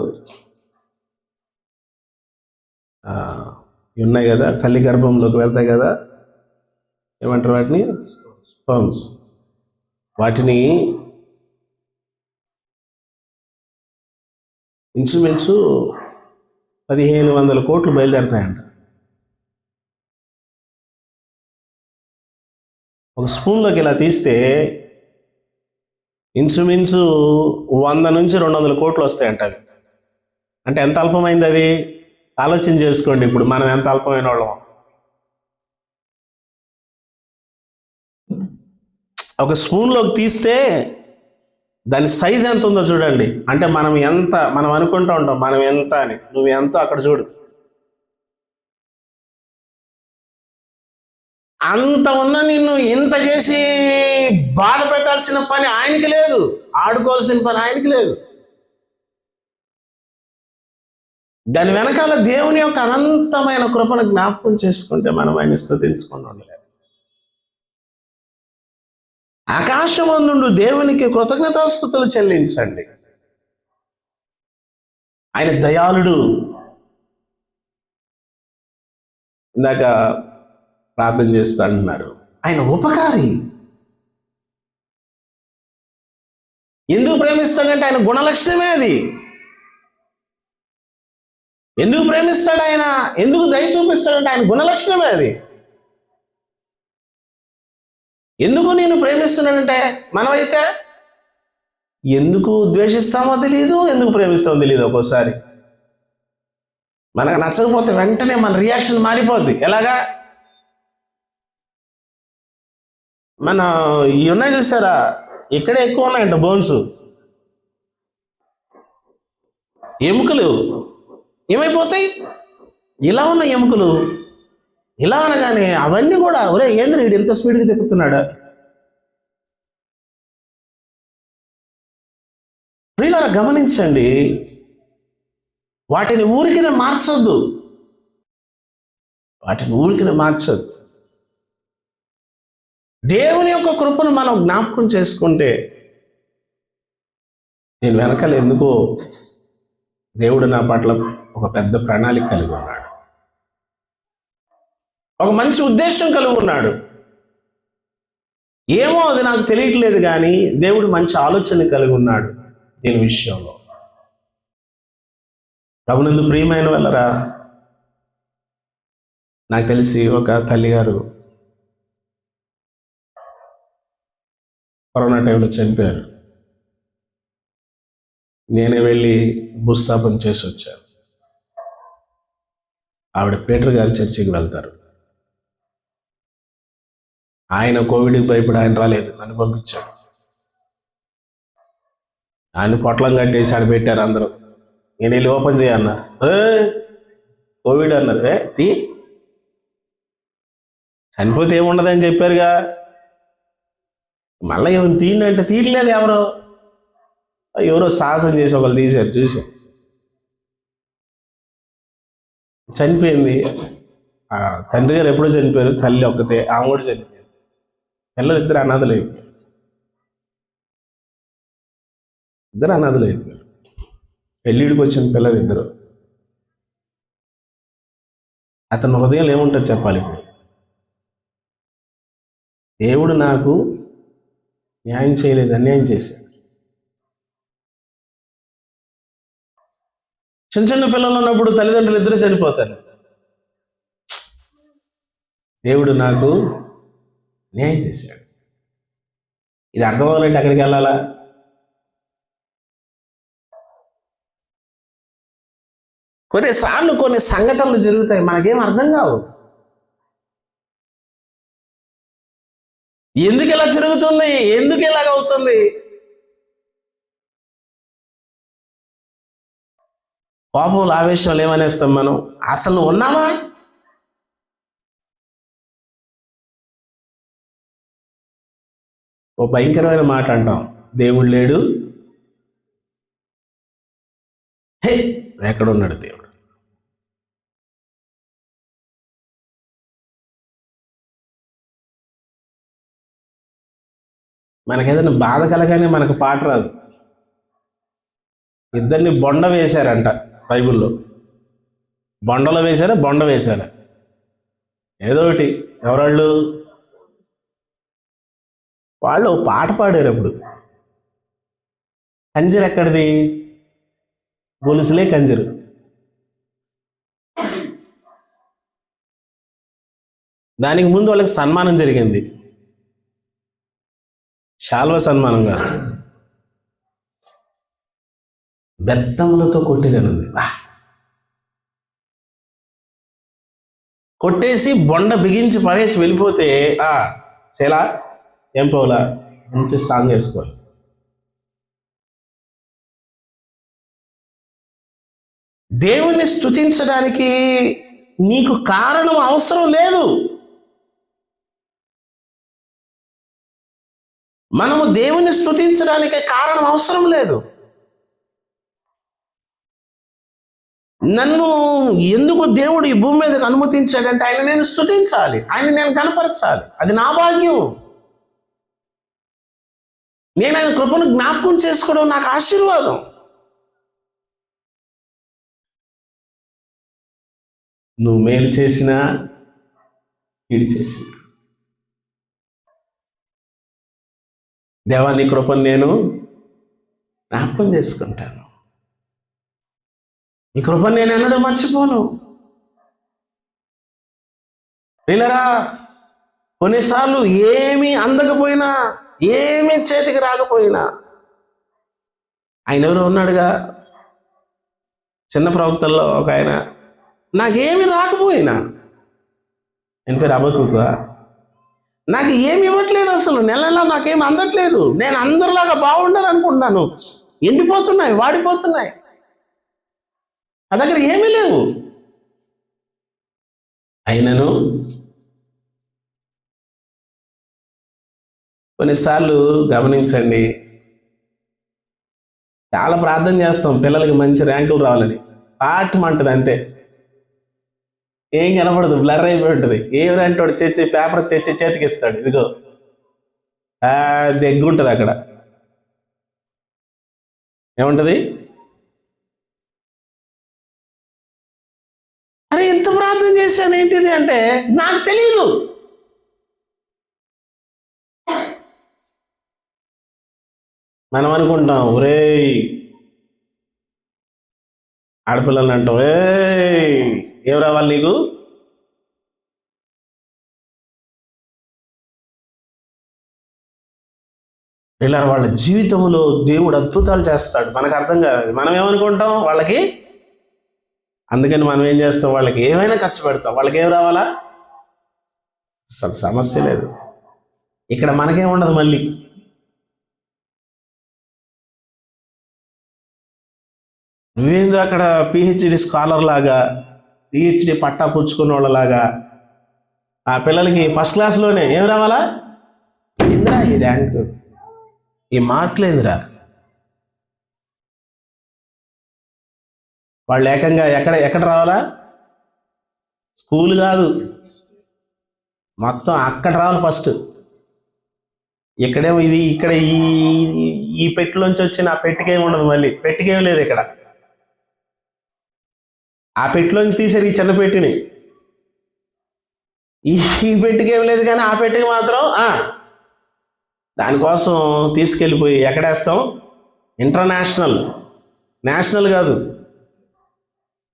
ఉన్నాయి కదా తల్లి గర్భంలోకి వెళ్తాయి కదా, ఏమంటారు వాటిని, స్పర్మ్స్. వాటిని ఇంచుమించు 1500 కోట్లు బయలుదేరుతాయంట. ఒక స్పూన్లోకి ఇలా తీస్తే ఇంచుమించు 100 నుంచి 200 కోట్లు వస్తాయంట అవి. అంటే ఎంత అల్పమైంది అది ఆలోచన చేసుకోండి. ఇప్పుడు మనం ఎంత అల్పమైన వాళ్ళం. ఒక స్పూన్లోకి తీస్తే దాని సైజ్ ఎంత ఉందో చూడండి. అంటే మనం అనుకుంటూ ఉంటాం మనం ఎంత అని, నువ్వు ఎంతో అక్కడ చూడు. అంత ఉన్న నిన్ను ఇంత చేసి బాధ పెట్టాల్సిన పని ఆయనకి లేదు, ఆడుకోవాల్సిన పని ఆయనకి లేదు. దాని వెనకాల దేవుని యొక్క అనంతమైన కృపను జ్ఞాపకం చేసుకుంటే మనం ఆయన స్తుతించకుండా ఉండలేము. ఆకాశమందుండు దేవునికి కృతజ్ఞతాస్తుతులు చెల్లించండి. ఆయన దయాళుడు. ఇందాక ప్రార్థన చేస్తా అంటున్నారు, ఆయన ఉపకారి. ఎందుకు ప్రేమిస్తాడంటే ఆయన గుణలక్షణమే అది. ఎందుకు ప్రేమిస్తాడు ఆయన, ఎందుకు దయ చూపిస్తాడంటే ఆయన గుణలక్షణమే అది. ఎందుకు నేను ప్రేమిస్తున్నానంటే, మనమైతే ఎందుకు ద్వేషిస్తామో తెలియదు, ఎందుకు ప్రేమిస్తామో తెలియదు. ఒక్కోసారి మనకు నచ్చకపోతే వెంటనే మన రియాక్షన్ మారిపోద్ది. ఎలాగా? మన ఇవి ఉన్నాయి చూసారా, ఇక్కడే ఎక్కువ ఉన్నాయంట బోన్స్, ఎముకలు ఏమైపోతాయి? ఇలా ఉన్న ఎముకలు ఇలా అనగానే అవన్నీ కూడా, ఒరే ఏంద్ర వీడు ఎంత స్పీడ్గా తిప్పుతున్నాడా. ప్రియులారా గమనించండి, వాటిని ఊరికిన మార్చొద్దు, వాటిని ఊరికిన మార్చొద్దు. దేవుని యొక్క కృపను మనం జ్ఞాపకం చేసుకుంటే, నేను వెనకాల ఎందుకో దేవుడు నా పట్ల ఒక పెద్ద ప్రణాళిక కలిగి ఉన్నాడు, ఒక మంచి ఉద్దేశం కలిగి ఉన్నాడు. ఏమో అది నాకు తెలియట్లేదు, కానీ దేవుడు మంచి ఆలోచన కలిగి ఉన్నాడు దీని విషయంలో. ప్రభునందు ప్రియమైన వాళ్ళరా, నాకు తెలిసి ఒక తల్లిగారు కరోనా టైంలో చనిపోయారు. నేనే వెళ్ళి భూస్థాపన చేసి వచ్చాను. ఆవిడ పీటర్ గారి చర్చికి వెళ్తారు. ఆయన కోవిడ్కి భయపడి ఆయన రాలేదు, నన్ను పంపించాడు. ఆయన పొట్లం కట్టేసి ఆడ పెట్టారు అందరూ. నేను వెళ్ళి ఓపెన్ చేయన్నా, కోవిడ్ అన్నారు. తీ చనిపోతే ఏముండదని చెప్పారుగా, మళ్ళీ ఏమైనా తీయండి అంటే తీయట్లేదు. ఎవరో సాహసం చేసి ఒకళ్ళు తీశారు, చూసాం. చనిపోయింది. తండ్రి గారు ఎప్పుడో చనిపోయారు, తల్లి ఒక్కతే, ఆమె కూడా చనిపోయింది. పిల్లలు ఇద్దరు అనాథలు అయిపోయారు. పెళ్ళిడికి వచ్చిన పిల్లలు ఇద్దరు. అతని హృదయంలో ఏముంటుంది చెప్పాలి. ఇప్పుడు దేవుడు నాకు న్యాయం చేయలేదు, అన్యాయం చేశాడు. చిన్న చిన్న పిల్లలు ఉన్నప్పుడు తల్లిదండ్రులు ఇద్దరు చనిపోతారు. దేవుడు నాకు న్యాయం చేశాడు. ఇది అర్థం అవ్వాలంటే అక్కడికి వెళ్ళాలా? కొన్నిసార్లు కొన్ని సంఘటనలు జరుగుతాయి, మనకేం అర్థం కావు. ఎందుకు ఇలా జరుగుతుంది, ఎందుకు ఇలాగ అవుతుంది? కోపంలో ఆవేశంలో ఏమనేస్తాం మనం? అసలు నువ్వు ఉన్నావా? ఓ భయంకరమైన మాట అంటాం, దేవుడు లేడు. హే, ఎక్కడున్నాడు దేవుడు? మనకేదైనా బాధ కలగానే మనకు పాట రాదు. ఇద్దరిని బొండ వేశారంట బైబిల్లో. బొండలో వేశారా, బొండ వేశారా, ఏదో ఒకటి. ఎవరాళ్ళు? వాళ్ళు పాట పాడారు అప్పుడు. కంజరు ఎక్కడిది? గొలుసులే కంజరు. దానికి ముందు వాళ్ళకి సన్మానం జరిగింది. శాల్వ సన్మానం కాదు, బెత్తములతో కొట్టిదనుంది. కొట్టేసి బొండ బిగించి పడేసి వెళ్ళిపోతే, శేలా ఏం పోలా, మంచి సాంగ్ వేసుకోవాలి. దేవుణ్ణి స్తుతించడానికి నీకు కారణం అవసరం లేదు. మనము దేవుణ్ణి స్తుతించడానికి కారణం అవసరం లేదు. నన్ను ఎందుకు దేవుడు ఈ భూమి మీదకి అనుమతించాడంటే ఆయన నేను స్తుతించాలి, ఆయన నేను కనపరచాలి. అది నా భాగ్యం. నేను ఆయన కృపను జ్ఞాపకం చేసుకోవడం నాకు ఆశీర్వాదం. నువ్వు మేలు చేసినా కీడు చేసినా దేవా నీ కృపను నేను జ్ఞాపకం చేసుకుంటాను. నీ కృపను నేను ఎన్నడూ మర్చిపోను. పిల్లరా, కొన్నిసార్లు ఏమీ అందకపోయినా, ఏమీ చేతికి రాకపోయినా, ఆయన ఎవరు ఉన్నాడుగా, చిన్న ప్రవక్తల్లో ఒక ఆయన, నాకేమి రాకపోయినా, ఆయన పేరు అబక్కుగా, నాకు ఏమి ఇవ్వట్లేదు, అసలు నెల నెల నాకేమి అందట్లేదు, నేను అందరిలాగా బాగుండాలి అనుకుంటున్నాను, ఎండిపోతున్నాయి, వాడిపోతున్నాయి, నా దగ్గర ఏమీ లేవు. అయినను కొన్నిసార్లు గమనించండి, చాలా ప్రార్థన చేస్తాం పిల్లలకి మంచి ర్యాంకులు రావాలని, పాఠమంటది అంతే, ఏం కనపడదు, బ్లర్ అయిపోయి ఉంటుంది. ఏం ర్యాంటోడు తెచ్చి పేపర్ తెచ్చి చేతికి ఇస్తాడు, ఇదిగో దగ్గు ఉంటుంది అక్కడ. ఏముంటుంది, అరే ఎంత ప్రార్థన చేశాను ఏంటిది అంటే నాకు తెలియదు. మనం అనుకుంటాం, ఒరే ఆడపిల్లలు అంటాం, ఏం రావాలి నీకు, ఇలా వాళ్ళ జీవితంలో దేవుడు అద్భుతాలు చేస్తాడు, మనకు అర్థం కాదు. మనం ఏమనుకుంటాం వాళ్ళకి, అందుకని మనం ఏం చేస్తాం, వాళ్ళకి ఏమైనా ఖర్చు పెడతాం. వాళ్ళకి ఏం రావాలా, అసలు సమస్య లేదు. ఇక్కడ మనకేం ఉండదు. మళ్ళీ నువ్వేందో అక్కడ పిహెచ్డి స్కాలర్ లాగా, పిహెచ్డి పట్టా పుచ్చుకున్న వాళ్ళలాగా ఆ పిల్లలకి ఫస్ట్ క్లాస్లోనే ఏం రావాలా, ఏందిరా ఈ ర్యాంకు, ఈ మార్కులు ఏందిరా. వాళ్ళు ఏకంగా ఎక్కడ రావాలా, స్కూల్ కాదు, మొత్తం అక్కడ రావాలి ఫస్ట్. ఇక్కడేమో ఇక్కడ ఈ పెట్టిలోంచి వచ్చిన ఆ పెట్టికేమి ఉండదు, మళ్ళీ పెట్టికేం లేదు ఇక్కడ. ఆ పెట్టిలోంచి తీసారు ఈ చిన్న పెట్టిని, ఈ పెట్టికేం లేదు, కానీ ఆ పెట్టికి మాత్రం దానికోసం తీసుకెళ్ళిపోయి ఎక్కడేస్తాం, ఇంటర్నేషనల్, నేషనల్ కాదు,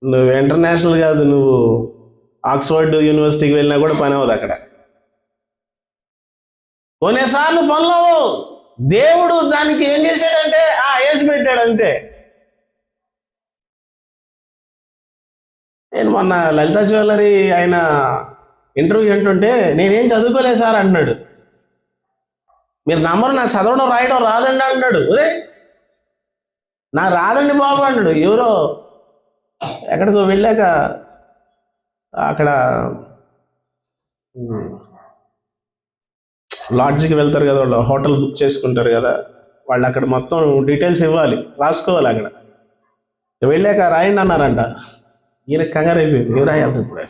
నువ్వు ఇంటర్నేషనల్ కాదు, నువ్వు ఆక్స్ఫర్డ్ యూనివర్సిటీకి వెళ్ళినా కూడా పని అవ్వదు అక్కడ. కొన్నిసార్లు పనులు దేవుడు దానికి ఏం చేశాడంటే వేసి పెట్టాడు అంతే. నేను మొన్న లలిత జ్యువెలరీ ఆయన ఇంటర్వ్యూ అంటుంటే, నేనేం చదువుకోలేదు సార్ అంటున్నాడు. మీరు నమ్మరు, నాకు చదవడం రాయడం రాదండి అంటున్నాడు. ఒరే నాకు రాదండి బాబు అన్నాడు. ఎవరో ఎక్కడికో వెళ్ళాక అక్కడ లాడ్జ్కి వెళ్తారు కదా, వాళ్ళు హోటల్ బుక్ చేసుకుంటారు కదా, వాళ్ళు అక్కడ మొత్తం డీటెయిల్స్ ఇవ్వాలి, రాసుకోవాలి. అక్కడ వెళ్ళాక రాయండి అన్నారంట. ఈయన కంగారు అయిపోయింది, ఏం రాయాలి ఇప్పుడు.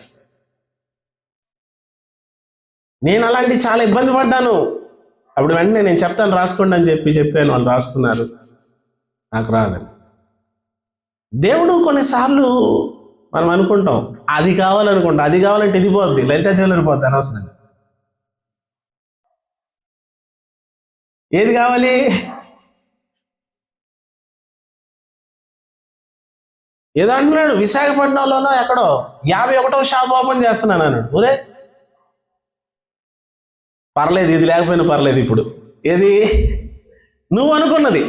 నేను అలాంటి చాలా ఇబ్బంది పడ్డాను. అప్పుడు వెంటనే నేను చెప్తాను రాసుకోండి అని చెప్పాను. వాళ్ళు రాసుకున్నారు, నాకు రాదని. దేవుడు కొన్నిసార్లు మనం అనుకుంటాం అది కావాలనుకుంటాం, అది కావాలంటే ఇది పోద్ది, లలిత జ్యువెలరీ పోద్ది అనవసరంగా. ఏది కావాలి, ఏదో అంటున్నాడు, విశాఖపట్నంలోనో ఎక్కడో 51వ షాప్ ఓపెన్ చేస్తున్నాను అన్నాడు. ఒరే పర్లేదు, ఇది లేకపోయినా పర్లేదు. ఇప్పుడు ఏది నువ్వు అనుకున్నది,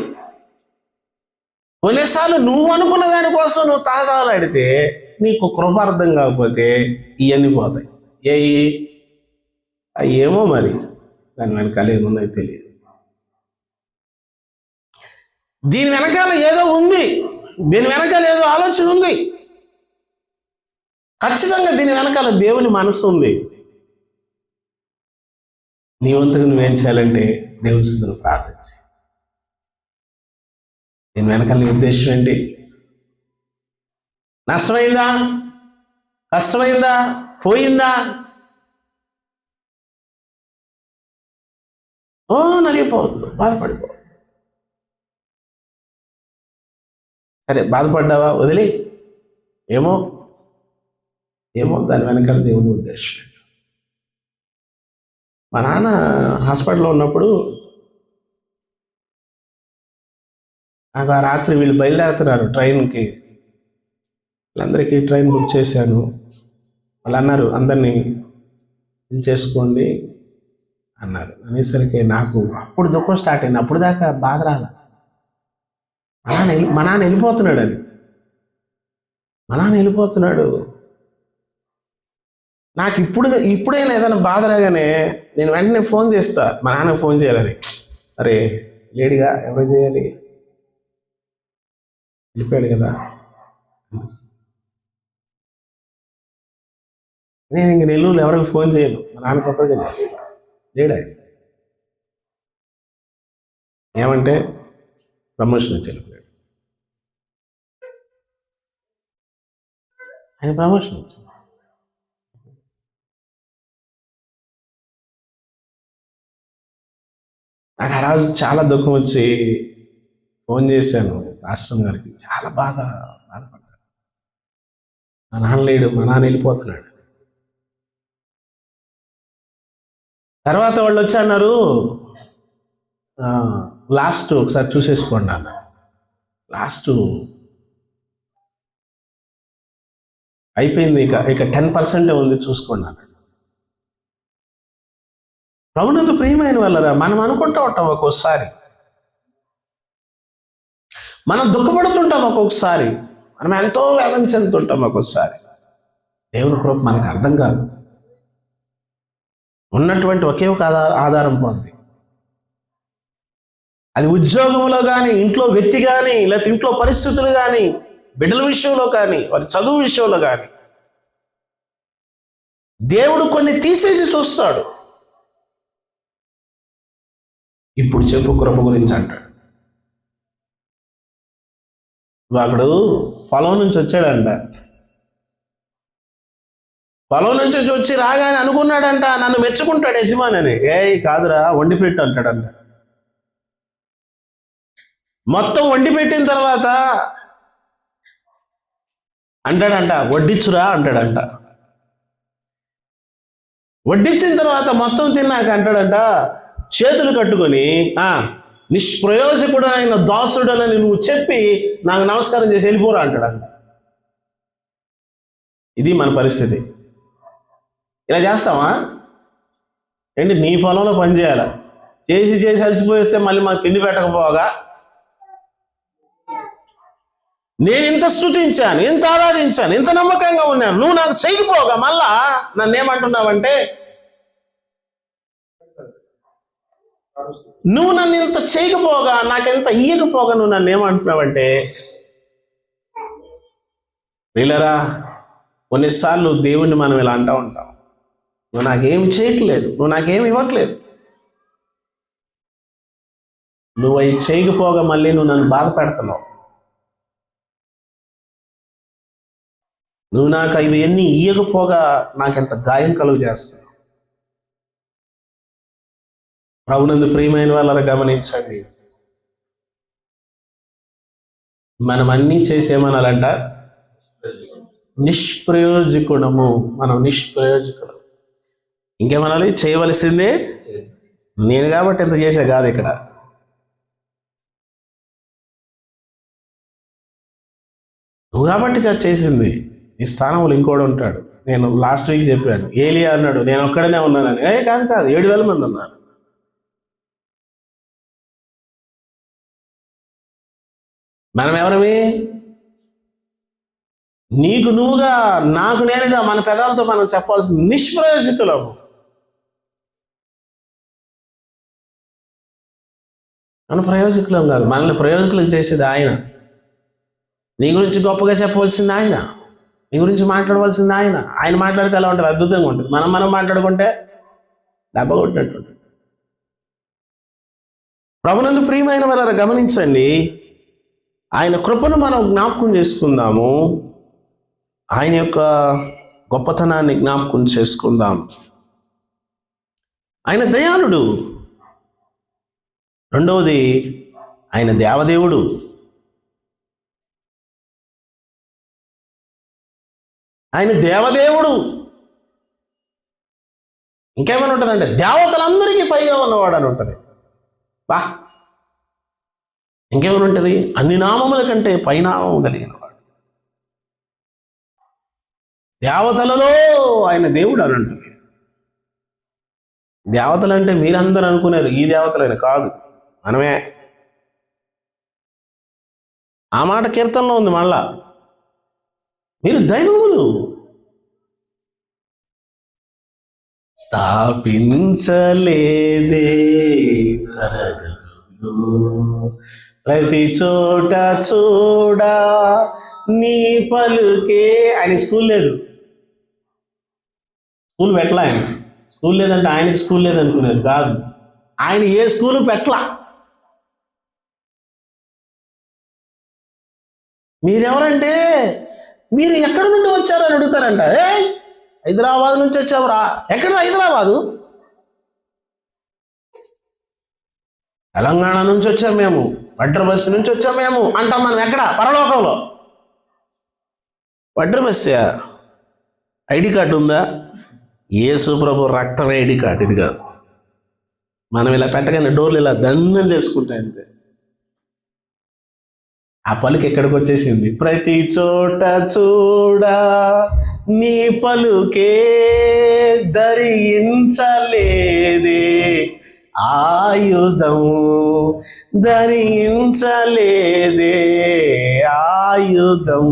కొన్నిసార్లు నువ్వు అనుకున్న దానికోసం నువ్వు తాగాలాడితే నీకు కృపార్థం కాకపోతే ఇవన్నీ పోతాయి. ఏమో మరి దాని వెనకాల ఏమున్నాయో తెలియదు. దీని వెనకాల ఏదో ఉంది, దీని వెనకాల ఏదో ఆలోచన ఉంది. ఖచ్చితంగా దీని వెనకాల దేవుని మనస్సు ఉంది. నీ వంతుకు నువ్వేం చేయాలంటే దేవుని స్తుతిని ప్రార్థించి, దీని వెనకాల నీ ఉద్దేశం ఏంటి, నష్టమైందా, కష్టమైందా, పోయిందా, నలిగిపోవద్దు, బాధపడిపో. సరే బాధపడ్డావా, వదిలే. ఏమో దాని వెనకాల దేవుని ఉద్దేశం. మా నాన్న హాస్పిటల్లో ఉన్నప్పుడు నాకు ఆ రాత్రి వీళ్ళు బయలుదేరుతున్నారు ట్రైన్కి, వీళ్ళందరికీ ట్రైన్ బుక్ చేశాను. వాళ్ళు అన్నారు అందరినీ ఇది చేసుకోండి అన్నారు. అనేసరికి నాకు అప్పుడు దుఃఖం స్టార్ట్ అయింది. అప్పుడు దాకా బాధ రాల. మా నాన్న వెళ్ళిపోతున్నాడు. నాకు ఇప్పుడైనా ఏదైనా బాధ రాగానే నేను వెంటనే ఫోన్ చేస్తా, మా నాన్నకు ఫోన్ చేయాలని. అరే లేడిగా, ఎవరు చేయాలి, వెళ్ళిపోయాడు కదా. నేను ఇంక నెల్లూరులో ఎవరికి ఫోన్ చేయను, మా నాన్నకు ఒక్కరికే చేస్తా. లేడా ఏమంటే ప్రమోషన్ వచ్చి వెళ్ళిపోయాడు. ఆయన ప్రమోషన్ వచ్చింది. నాకు ఆ రోజు చాలా దుఃఖం వచ్చి ఫోన్ చేశాను రాష్ట్రం గారికి. చాలా బాధపడ్డాడు. మా నాన్న లేడు, మా నాన్న వెళ్ళిపోతున్నాడు. తర్వాత వాళ్ళు వచ్చి అన్నారు, లాస్ట్ ఒకసారి చూసేసుకోండి అన్న. లాస్ట్ అయిపోయింది, ఇక 10% ఉంది, చూసుకోండి అన్నాడు. ప్రభునందు ప్రియమైన వాళ్ళరా, మనం అనుకుంటూ ఉంటాం ఒక్కొక్కసారి, మనం దుఃఖపడుతుంటాం ఒక్కొక్కసారి, మనం ఎంతో వేదన చెందుతుంటాం ఒక్కొక్కసారి. దేవుని కృప మనకు అర్థం కాదు. ఉన్నటువంటి ఒకే ఒక ఆధారం పొంది, అది ఉద్యోగంలో కానీ, ఇంట్లో వ్యక్తి కానీ, లేకపోతే ఇంట్లో పరిస్థితులు కానీ, బిడ్డల విషయంలో కానీ, వారి చదువు విషయంలో కానీ, దేవుడు కొన్ని తీసేసి చూస్తాడు. ఇప్పుడు చెప్పు కృప గురించి అంటాడు. అక్కడు పొలం నుంచి వచ్చాడంట. పొలం నుంచి వచ్చి రాగానే అనుకున్నాడంట, నన్ను మెచ్చుకుంటాడు యజమాని. కాదురా, వండి పెట్టు అంటాడంట. మొత్తం వండి పెట్టిన తర్వాత అంటాడంట, వడ్డించురా అంటాడంట. వడ్డించిన తర్వాత మొత్తం తిన్నాక అంటాడంట, చేతులు కట్టుకొని నిష్ప్రయోజకుడైన దాసుడనని నువ్వు చెప్పి నాకు నమస్కారం చేసి వెళ్ళిపోరా అంటాడంట. ఇది మన పరిస్థితి. ఇలా చేస్తావా ఏంటి? నీ పొలంలో పని చేయాల, చేసి అలసిపోయి వస్తే మళ్ళీ మాకు తిండి పెట్టకపోగా, నేను ఇంత స్తుతించాను, ఇంత ఆరాధించాను, ఇంత నమ్మకంగా ఉన్నాను, నువ్వు నాకు చేయకపోగా మళ్ళా నన్ను ఏమంటున్నావంటే, నువ్వు నన్ను ఇంత చేయకపోగా, నాకెంత ఇయ్యకపోగా నువ్వు నన్ను ఏమంటున్నావంటే, వీళ్ళరా కొన్నిసార్లు దేవుణ్ణి మనం ఇలా అంటూ ఉంటాం, నువ్వు నాకేమి చేయట్లేదు, నువ్వు నాకేమి ఇవ్వట్లేదు. నువ్వు అవి చేయకపోగా మళ్ళీ నువ్వు నన్ను బాధ పెడుతున్నావు. నువ్వు నాకు ఇవన్నీ ఇయ్యకపోగా నాకెంత గాయం కలుగు చేస్తావు. ప్రభునందు ప్రియమైన వాళ్ళని గమనించండి. మనం అన్నీ చేసేమనాలంట నిష్ప్రయోజకుడము. మనం నిష్ప్రయోజకుడు. ఇంకేమనాలి? చేయవలసిందే నేను కాబట్టి ఎంత చేసా కాదు. ఇక్కడ నువ్వు కాబట్టి చేసింది. ఈ స్థానంలో ఇంకోడు ఉంటాడు. నేను లాస్ట్ వీక్ చెప్పాను, ఏలియా అన్నాడు నేను ఒక్కడనే ఉన్నానని. కాదు 7,000 మంది ఉన్నారు. మనం ఎవరమి? నీకు నువ్వుగా, నాకు నేనుగా, మన పెదాలతో మనం చెప్పాల్సిన నిష్ప్రయోజకులము. మన ప్రయోజకులం కాదు, మనల్ని ప్రయోజకులకు చేసేది ఆయన. నీ గురించి గొప్పగా చెప్పవలసింది ఆయన, నీ గురించి మాట్లాడవలసింది ఆయన. ఆయన మాట్లాడితే ఎలా ఉంటుంది? అద్భుతంగా ఉంటుంది. మనం మాట్లాడుకుంటే డబ్బా కొట్టినట్టు ఉంటుంది. ప్రభునందు ప్రియమైన వారు గమనించండి, ఆయన కృపను మనం జ్ఞాపకం చేసుకుందాము. ఆయన యొక్క గొప్పతనాన్ని జ్ఞాపకం చేసుకుందాం. ఆయన దయాళుడు. రెండవది, ఆయన దేవదేవుడు. ఆయన దేవదేవుడు. ఇంకేమైనా ఉంటుందంటే దేవతలందరికీ పైగా ఉన్నవాడు అని ఉంటుంది. బా, ఇంకేమైనా ఉంటుంది? అన్ని నామముల కంటే పైనామం కలిగిన వాడు. దేవతలలో ఆయన దేవుడు అని అంటుంది. దేవతలు అంటే మీరందరూ అనుకున్నారు ఈ దేవతలని కాదు, మనమే. ఆ మాట కీర్తనలో ఉంది. మళ్ళా మీరు దైవములు, స్థాపించలేదే తరగతులు, ప్రతి చోట చూడా నీ పలుకే. ఆయన స్కూల్ లేదు, స్కూల్ పెట్టలా. ఆయన స్కూల్ లేదంటే ఆయనకి స్కూల్ లేదనుకునేది కాదు. ఆయన ఏ స్కూలు పెట్టలా. మీరెవరంటే మీరు ఎక్కడి నుండి వచ్చారని అడుగుతారంట. హైదరాబాద్ నుంచి వచ్చావురా. ఎక్కడ హైదరాబాదు? తెలంగాణ నుంచి వచ్చాం మేము, వడ్ర బస్సు నుంచి వచ్చాం మేము అంటాం. మనం ఎక్కడ? పరలోకంలో. వడ్ర బస్సు ఐడి కార్డు ఉందా? యేసు ప్రభు రక్తం ఐడి కార్డు ఇది కాదు. మనం ఇలా పెట్టగానే డోర్లు ఇలా దండం చేసుకుంటాయి అంతే. ఆ పలుకు ఎక్కడికి వచ్చేసింది? ప్రతి చోట చూడా నీ పలుకే ధరించలేదే ఆయుధం, ధరించలేదే ఆయుధం,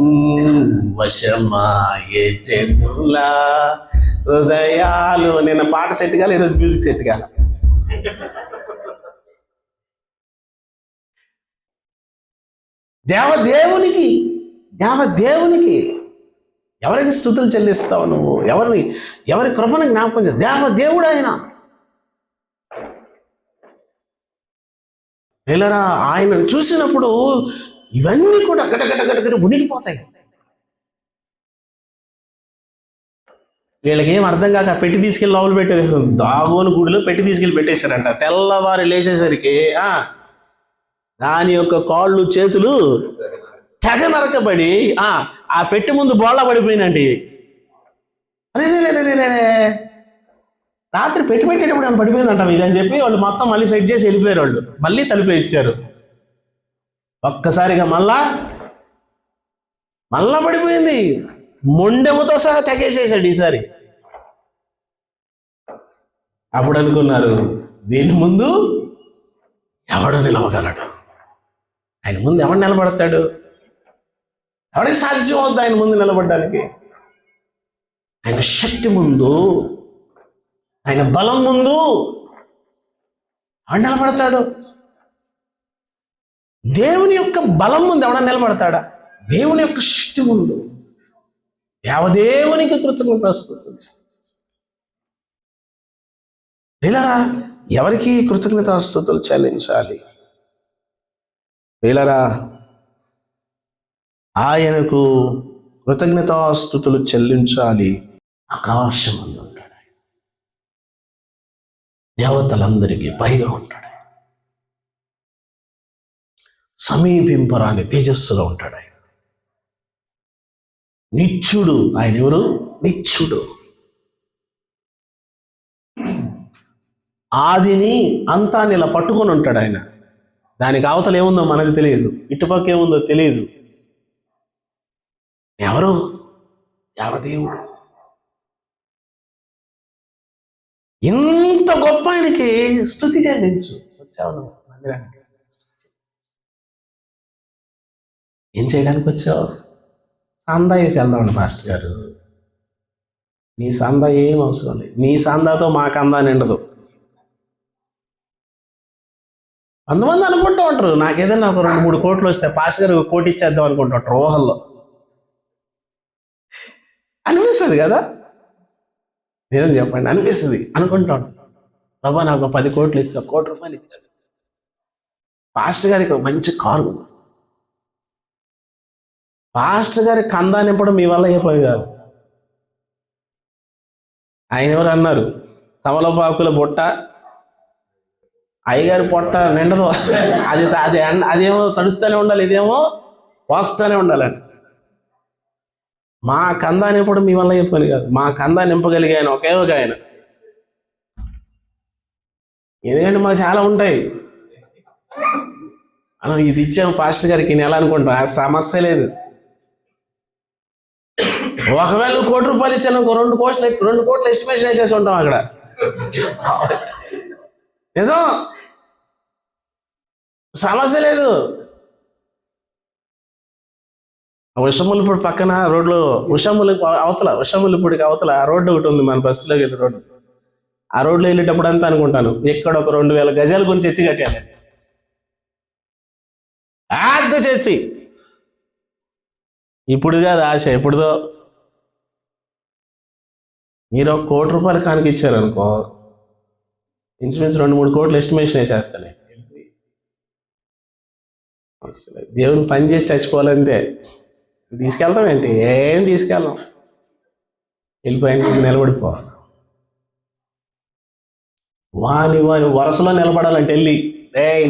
వశమాయే జనుల హృదయాలు. నిన్న పాట సెట్ కాలే, ఈరోజు మ్యూజిక్ సెట్ కాలే. దేవదేవునికి ఎవరికి స్తుతులు చెల్లిస్తావు నువ్వు? ఎవరి కృపను జ్ఞాపకం చేస్తావు? దేవదేవుడు ఆయన. వీళ్ళరా, ఆయనను చూసినప్పుడు ఇవన్నీ కూడా గటగట ఉనికిపోతాయి. వీళ్ళకి ఏం అర్థం కాక పెట్టి తీసుకెళ్ళి లోపల పెట్టేసి, దాగోని గుడిలో పెట్టి తీసుకెళ్ళి పెట్టేశారంట. తెల్లవారు లేచేసరికి దాని యొక్క కాళ్ళు చేతులు తెగ నరకబడి ఆ పెట్టి ముందు బోళ్ళ పడిపోయినండి. అరే రాత్రి పెట్టేటప్పుడు ఏమైనా పడిపోయిందంట ఇదని చెప్పి వాళ్ళు మొత్తం మళ్ళీ సెట్ చేసి వెళ్ళిపోయారు. వాళ్ళు మళ్ళీ తలిపేసారు. ఒక్కసారిగా మళ్ళా పడిపోయింది. మొండెముతో సహా తెగేసేసాడు ఈసారి. అప్పుడు అనుకున్నారు, దీని ముందు ఎవడు నిలవగలడు? ఆయన ముందు ఎవడు నిలబడతాడు? ఎవడికి సాధ్యం అవుద్ది ఆయన ముందు నిలబడడానికి? ఆయన శక్తి ముందు, ఆయన బలం ముందు ఎవడు నిలబడతాడు? దేవుని యొక్క బలం ముందు ఎవడన్నా నిలబడతాడా? దేవుని యొక్క శక్తి ముందు దేవదేవునికి కృతజ్ఞతాస్తుతులు. వీళ్ళరా, ఎవరికి కృతజ్ఞతాస్తుతులు చెల్లించాలి? వీళ్ళరా, ఆయనకు కృతజ్ఞతాస్తుతులు చెల్లించాలి. ఆకాశమందు ఉంటాడు ఆయన. దేవతలందరికీ పైగా ఉంటాడు ఆయన. సమీపింపరాని తేజస్సులో ఉంటాడు ఆయన. నిత్యుడు. ఆయన ఎవరు? నిత్యుడు. ఆదిని అంతాన్ని ఇలా పట్టుకొని ఉంటాడు ఆయన. దానికి అవతల ఏముందో మనకు తెలియదు, ఇటుపక్క ఏముందో తెలియదు. ఎవరు? దేవదేవుడు. ఇంత గొప్ప ఆయనకి స్తుతి చెల్లించు. వచ్చావు మందిరానికి, ఏం చేయడానికి వచ్చావు? సందా వేసి వెళ్దామండి పాస్టర్ గారు. నీ సందా ఏం అవసరం లేదు. నీ సందాతో మాకు అందా నిండదు. కొంతమంది అనుకుంటూ ఉంటారు, నాకేదైనా ఒక 2-3 కోట్లు వస్తే పాస్టర్ గారు 1 కోటి ఇచ్చేద్దాం అనుకుంటూ ఉంటారు. ఊహల్లో అనిపిస్తుంది కదా, నిజం చెప్పండి, అనిపిస్తుంది. అనుకుంటాను, ప్రభా నాకు 10 కోట్లు ఇస్తే 1 కోటి రూపాయలు ఇచ్చేస్తాను. పాస్టర్ గారికి ఒక మంచి కారు ఉంది. పాస్టర్ గారి కందా నింపడం మీ వల్ల ఏ పని కాదు. ఆయన ఎవరు అన్నారు, తమలపాకుల బుట్ట అయ్యగారి పొట్ట నిండదు, అది అది అదేమో తడుస్తూనే ఉండాలి, ఇదేమో పోస్తూనే ఉండాలని. మా కందా నింపడం మీ వల్ల ఏ పని కాదు. మా కందా నింపగలిగే ఆయన ఒకే ఒక ఆయన. ఎందుకంటే మాకు చాలా ఉంటాయి. మనం ఇది ఇచ్చాము పాస్టర్ గారికి నెల అనుకుంటాం, ఆ సమస్య లేదు. ఒకవేళ నువ్వు ₹1,00,00,000 ఇచ్చాను, 2 కోట్లు ఎస్టిమేషన్ వేసేసి ఉంటాం అక్కడ. నిజం, సమస్య లేదు. ఉషములపూడి పక్కన రోడ్లో ఉషములపూడికి అవతల ఆ రోడ్డు ఒకటి ఉంది, మన బస్సులోకి వెళ్ళే రోడ్డు. ఆ రోడ్లో వెళ్ళేటప్పుడు అంతా అనుకుంటాను, ఎక్కడ ఒక 2,000 గజాల గురించి చర్చి కట్టాలి. ఆద్ద చర్చి ఇప్పుడు కాదు, ఆశ ఎప్పుడుదో. మీరు ₹1,00,00,000 కానికి ఇచ్చారనుకో, ఇన్సూరెన్స్ 2-3 కోట్లు ఎస్టిమేషన్ వేసేస్తానే. దేవుని పని చేసి చచ్చిపోవాలంతే. తీసుకెళ్తాం ఏంటి, ఏం తీసుకెళ్ళాం, వెళ్ళిపోయాక నిలబడిపోవాలి. వాని వరుసలో నిలబడాలంటే వెళ్ళి,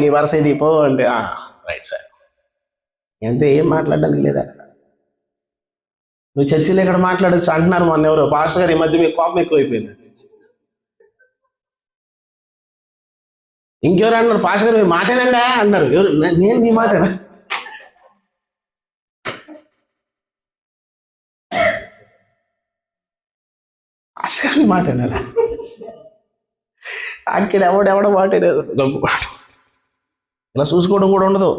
నీ వరుస ఇది పో అంటే రైట్ సార్ ఎంత, ఏం మాట్లాడడానికి లేదా. నువ్వు చర్చిలో ఇక్కడ మాట్లాడచ్చు అంటున్నారు. మొన్న ఎవరు పాస్టర్ గారు, ఈ మధ్య మీకు కోపం ఎక్కువైపోయింది. ఇంకెవరు అన్నారు, పాస్టర్ గారు మీ మాటేనండా అన్నారు. ఎవరు, నేను నీ మాటేనా? పాస్టర్ గారి మాటేనా? అక్కడ ఎవడెవడ మాటే లేదు, ఇలా చూసుకోవడం కూడా ఉండదు.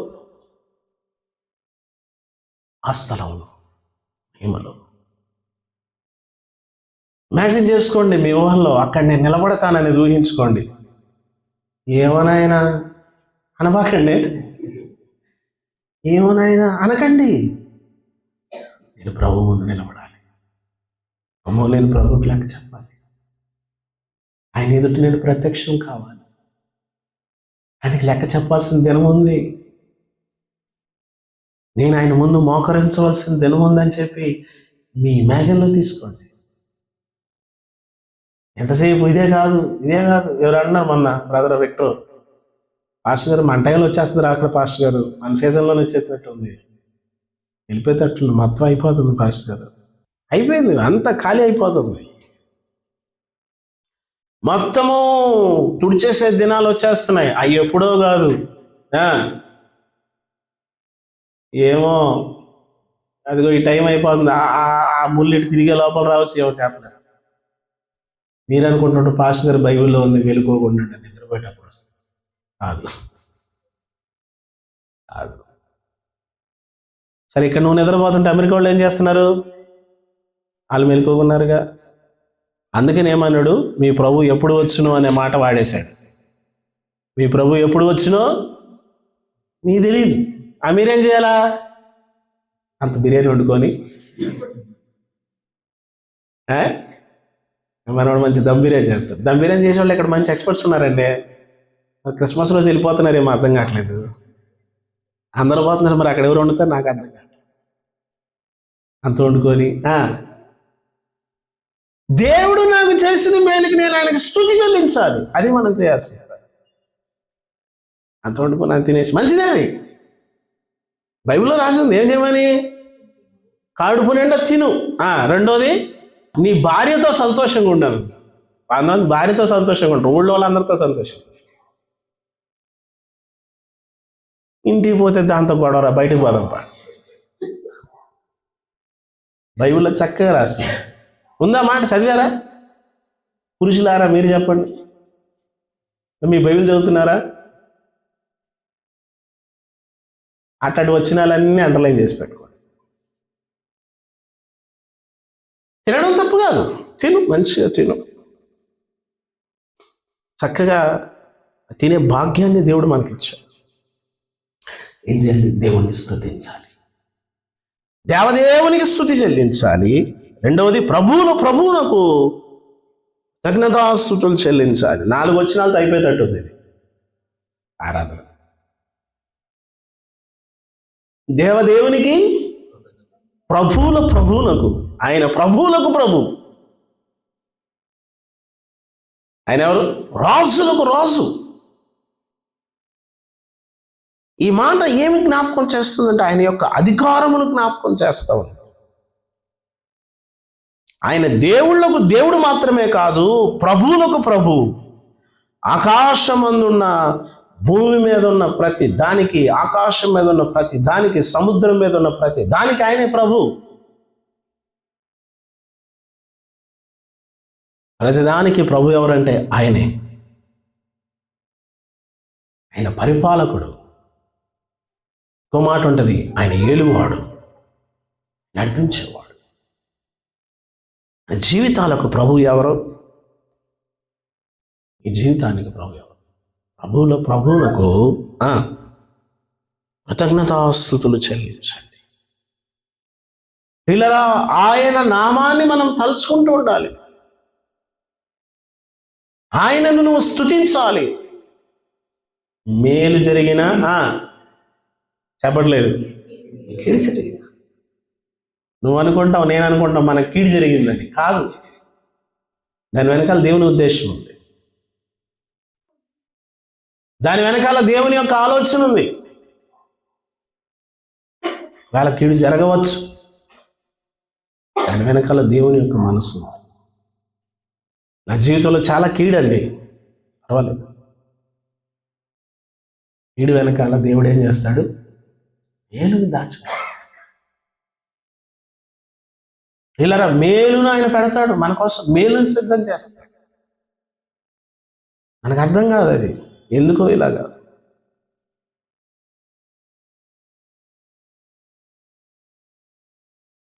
ఆ స్థలంలో హిమలో మ్యాజిక్ చేసుకోండి మీ ఊహల్లో. అక్కడ నేను నిలబడతానని ఊహించుకోండి. ఏమోనైనా అనబాకండి, ఏమోనైనా అనకండి. నేను ప్రభు ముందు నిలబడాలి. అమ్మో, నేను ప్రభుకి లెక్క చెప్పాలి. ఆయన ఎదుటి నేను ప్రత్యక్షం కావాలి. ఆయనకి లెక్క చెప్పాల్సిన దినం ఉంది. నేను ఆయన ముందు మోకరించవలసిన దినం ఉందని చెప్పి మీ ఇమాజిన్లో తీసుకోండి. ఎంతసేపు ఇదే కాదు. ఎవరు అన్నారు మొన్న, బ్రదర్ విక్టర్, పాస్టర్ గారు మంటగాలు వచ్చేస్తుంది అక్కడ, పాస్టర్ గారు మన సీజన్లోనే వచ్చేసినట్టు ఉంది, వెళ్ళిపోయేటట్టు మొత్తం అయిపోతుంది పాస్టర్ గారు. అయిపోయింది, అంతా ఖాళీ అయిపోతుంది. మొత్తము తుడిచేసే దినాలు వచ్చేస్తున్నాయి. అవి ఎప్పుడో కాదు. ఏమో అదిగో ఈ టైం అయిపోతుంది, ఆ ముళ్ళిటి తిరిగే లోపల రావచ్చు, ఏమో చెప్పలేదు. మీరు అనుకుంటున్నట్టు పాస్టర్ గారు బైబిల్లో ఉంది, వెళ్ళుకోకుండా నిద్రపోయేటప్పుడు వస్తుంది. కాదు. సరే, ఇక్కడ నువ్వు నిద్రపోతుంటే అమెరికా వాళ్ళు ఏం చేస్తున్నారు? వాళ్ళు మెలుకోకున్నారుగా. అందుకని ఏమన్నాడు, మీ ప్రభు ఎప్పుడు వచ్చును అనే మాట వాడేశాడు. మీ ప్రభు ఎప్పుడు వచ్చునో నీకు తెలియదు. మీరేం చేయాలా? అంత బిర్యానీ వండుకొని, మనవాడు మంచి దమ్ బిర్యానీ చేస్తారు. దమ్ బిర్యానీ చేసే వాళ్ళు ఇక్కడ మంచి ఎక్స్పర్ట్స్ ఉన్నారండి. క్రిస్మస్ రోజు వెళ్ళిపోతున్నారేమో అర్థం కావట్లేదు. అందరూ పోతున్నారు, మరి అక్కడ ఎవరు వండుతారు నాకు అర్థం కాదు. అంత వండుకొని, దేవుడు నాకు చేసిన మేలుకి నేను ఆయనకి స్తుతి చెల్లించాలి, అది మనం చేయాల్సింది. అంత వండుకొని అది తినేసి మంచిదే అని బైబిల్లో రాసింది. ఏం చేయమని? కడుపు నిండా తిను. రెండోది, నీ భార్యతో సంతోషంగా ఉండాలి. భార్యతో సంతోషంగా ఉంటారు, ఊళ్ళో వాళ్ళందరితో సంతోషం. ఇంటికి పోతే దాంతో గొడవరా, బయటకు పోదాం. బైబిల్లో చక్కగా రాసింది. ఉందా మాట? చదివారా? పురుషులారా మీరు చెప్పండి, మీ బైబిల్ చదువుతున్నారా? అట్లాంటి వచనాలన్నీ అండర్లైన్ చేసి పెట్టుకోండి. తినడం తప్పు కాదు, తిను, మంచిగా తిను. చక్కగా తినే భాగ్యాన్ని దేవుడు మనకిచ్చాడు. ఏం చేయాలి? దేవుణ్ణి స్తుతించాలి, దేవదేవునికి స్తుతి చెల్లించాలి. రెండవది, ప్రభువునకు కృతజ్ఞతాస్తుతులు చెల్లించాలి. 4 వచనాలతో అయిపోయేటట్టుంది ఇది ఆరాధన. దేవదేవునికి ప్రభువుల ప్రభువునకు, ఆయన ప్రభువులకు ప్రభు. ఆయన ఎవరు? రాజులకు రాజు. ఈ మాట ఏమి జ్ఞాపకం చేస్తుందంటే ఆయన యొక్క అధికారమును జ్ఞాపకం చేస్తా ఉంది. ఆయన దేవుళ్లకు దేవుడు మాత్రమే కాదు, ప్రభువులకు ప్రభు. ఆకాశమందున్న, భూమి మీద ఉన్న ప్రతి దానికి, ఆకాశం మీద ఉన్న ప్రతి దానికి, సముద్రం మీద ఉన్న ప్రతి దానికి ఆయనే ప్రభు. ప్రతిదానికి ప్రభు ఎవరంటే ఆయనే. ఆయన పరిపాలకుడు. ఇంకో మాట ఉంటుంది, ఆయన ఏలువాడు, నడిపించేవాడు. జీవితాలకు ప్రభు ఎవరు? ఈ జీవితానికి ప్రభు ఎవరు? ప్రభువులకు కృతజ్ఞతాస్తుతులు చెల్లించండి. పిల్లరా, ఆయన నామాన్ని మనం తలుచుకుంటూ ఉండాలి. ఆయనను నువ్వు స్తుతించాలి. మేలు జరిగినా చెప్పట్లేదు, కీడు జరిగిన. నువ్వు అనుకుంటావు, నేను అనుకుంటావు మనకు కీడు జరిగిందని. కాదు, దాని వెనకాల దేవుని ఉద్దేశం ఉంది. దాని వెనకాల దేవుని యొక్క ఆలోచన ఉంది. వాళ్ళ కీడు జరగవచ్చు, దాని వెనకాల దేవుని యొక్క మనసు ఉంది. నా జీవితంలో చాలా కీడండి, పర్వాలేదు. కీడు వెనకాల దేవుడు ఏం చేస్తాడు? మేలుని దాచిస్తాడు. ఇలా మేలును ఆయన పెడతాడు, మన కోసం మేలుని సిద్ధం చేస్తాడు. మనకు అర్థం కాదు అది ఎందుకో ఇలాగా.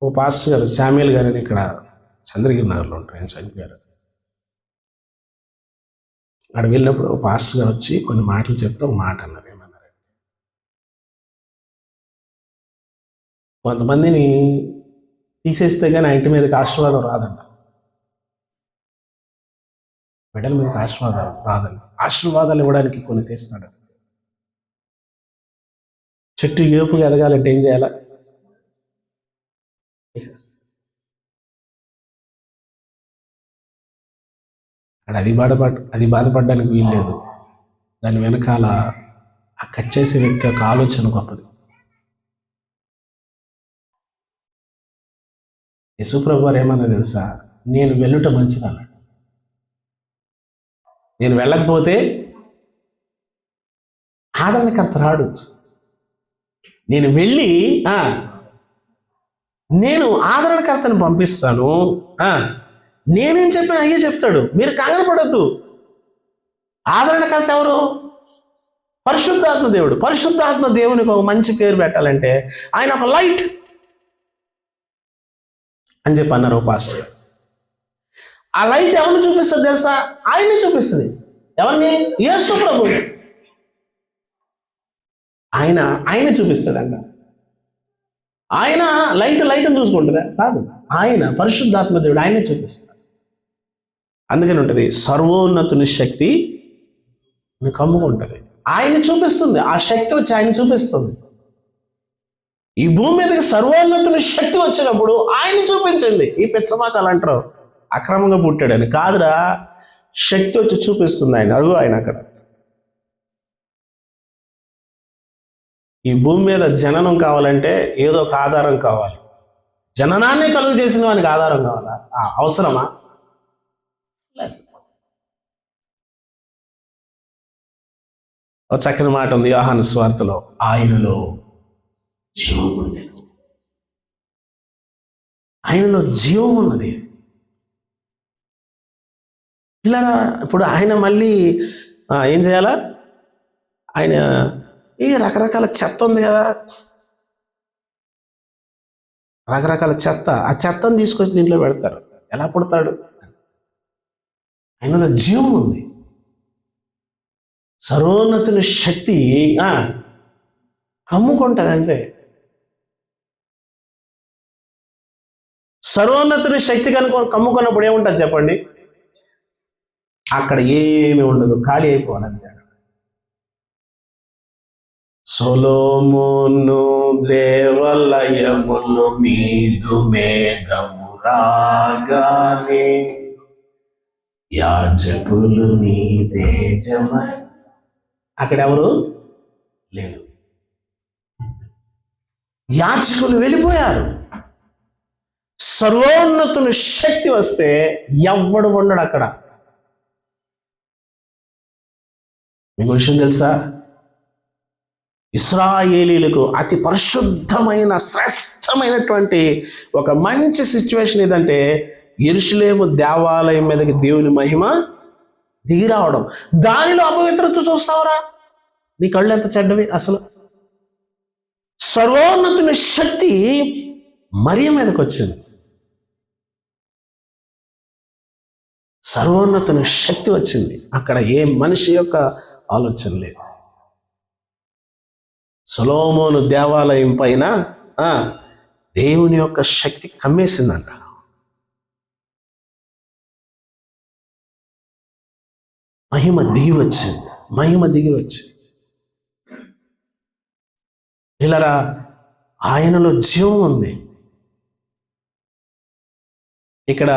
ఓ పాస్టర్ గారు, శామ్యుల్ గారు అని ఇక్కడ చంద్రగిరి నగర్లో ఉంటారు, ఆయన చనిపోయారు. అక్కడ వెళ్ళినప్పుడు ఓ పాస్టర్ గారు వచ్చి కొన్ని మాటలు చెప్తే ఒక మాట అన్నారు. ఏమన్నారు? కొంతమందిని తీసేస్తే కానీ ఆ ఇంటి మీదకి ఆశీర్వాదం రాదంట. బిడ్డల మీదకి ఆశీర్వాదాలు రాదండి. ఆశీర్వాదాలు ఇవ్వడానికి కొన్ని తీస్తున్నాడు. చెట్టు ఏపుగా ఎదగాలంటే ఏం చేయాలా? అక్కడ అది బాధపడడానికి వీల్లేదు. దాని వెనకాల ఆ కట్ చేసే వ్యక్తి యొక్క ఆలోచన గొప్పది. యేసుప్రభు వారు ఏమన్నా తెలుసా? నేను వెళ్ళుట మంచిదన్నాడు. నేను వెళ్ళకపోతే ఆదరణకర్త రాడు. నేను వెళ్ళి నేను ఆదరణకర్తను పంపిస్తాను. నేనేం చెప్పిన అయ్యే చెప్తాడు. మీరు కంగారు పడద్దు. ఆదరణకర్త ఎవరు? పరిశుద్ధాత్మ దేవుడు. పరిశుద్ధాత్మ దేవునికి ఒక మంచి పేరు పెట్టాలంటే ఆయన ఒక లైట్ అని చెప్పి అన్నారు ఓ పాస్టర్. ఆ లైట్ ఎవరిని చూపిస్తుంది తెలుసా? ఆయన్ని చూపిస్తుంది. ఎవరిని? యేసు ప్రభువుని. ఆయన చూపిస్తాడంట. ఆయన లైట్ని చూసుకుంటుందా? కాదు, ఆయన పరిశుద్ధాత్మ దేవుడు ఆయనే చూపిస్తాడు. అందుకని ఉంటుంది, సర్వోన్నతుని శక్తి మీకు కమ్ముకుంటుంది. ఆయన చూపిస్తుంది. ఆ శక్తి వచ్చి ఆయన చూపిస్తుంది. ఈ భూమి మీదకి సర్వోన్నతుని శక్తి వచ్చినప్పుడు ఆయన చూపించింది. ఈ పిచ్చమాటలు అంటారు అక్రమంగా పుట్టాడని. కాదురా, శక్తి వచ్చి చూపిస్తుంది. ఆయన అడుగు, ఆయన అక్కడ. ఈ భూమి మీద జననం కావాలంటే ఏదో ఒక ఆధారం కావాలి. జననాన్ని కలుగు చేసిన వానికి ఆధారం కావాలా? అవసరమా? లేదు. ఒక చక్కని మాట ఉంది యోహాను సువార్తలో, ఆయనలో జీవం ఉండేను. ఆయనలో జీవం ఉన్నది. ఇలా ఇప్పుడు ఆయన మళ్ళీ ఏం చేయాలా? ఆయన ఈ రకరకాల చెత్త ఉంది కదా, రకరకాల చెత్త. ఆ చెత్తను తీసుకొచ్చి దీంట్లో పెడతారు. ఎలా పుడతాడు? ఆయనలో జీవం ఉంది. సర్వోన్నతుని శక్తి కమ్ముకుంటుంది అంతే. సర్వోన్నతుని శక్తి కమ్ముకున్నప్పుడు ఏముంటుంది చెప్పండి? అక్కడ ఏమి ఉండదు, ఖాళీ అయిపోవాలి అంతే. సొలొమోను దేవాలయములు నీదు మేఘము రాగానే యాజకులు నీ తేజమై. అక్కడ ఎవరు లేరు, యాజకులు వెళ్ళిపోయారు. సర్వోన్నతుని శక్తి వస్తే ఎవ్వడు ఉండడు అక్కడ. మీకు విషయం తెలుసా? ఇశ్రాయేలీలకు అతి పరిశుద్ధమైన శ్రేష్టమైనటువంటి ఒక మంచి సిచ్యువేషన్ ఏదంటే యెరూషలేము దేవాలయం మీదకి దేవుని మహిమ దిగి రావడం. దానిలో అపవిత్రత చూస్తావురా? నీ కళ్ళు ఎంత చెడ్డవి అసలు. సర్వోన్నతుని శక్తి మరియ మీదకి వచ్చింది. సర్వోన్నతుని శక్తి వచ్చింది. అక్కడ ఏ మనిషి యొక్క ఆలోచన లేదు. సొలొమోను దేవాలయం పైన దేవుని యొక్క శక్తి కమ్మేసిందంట. మహిమ దిగి వచ్చింది, మహిమ దిగి వచ్చింది. ఇలారా ఆయనలో జీవం ఉంది. ఇక్కడ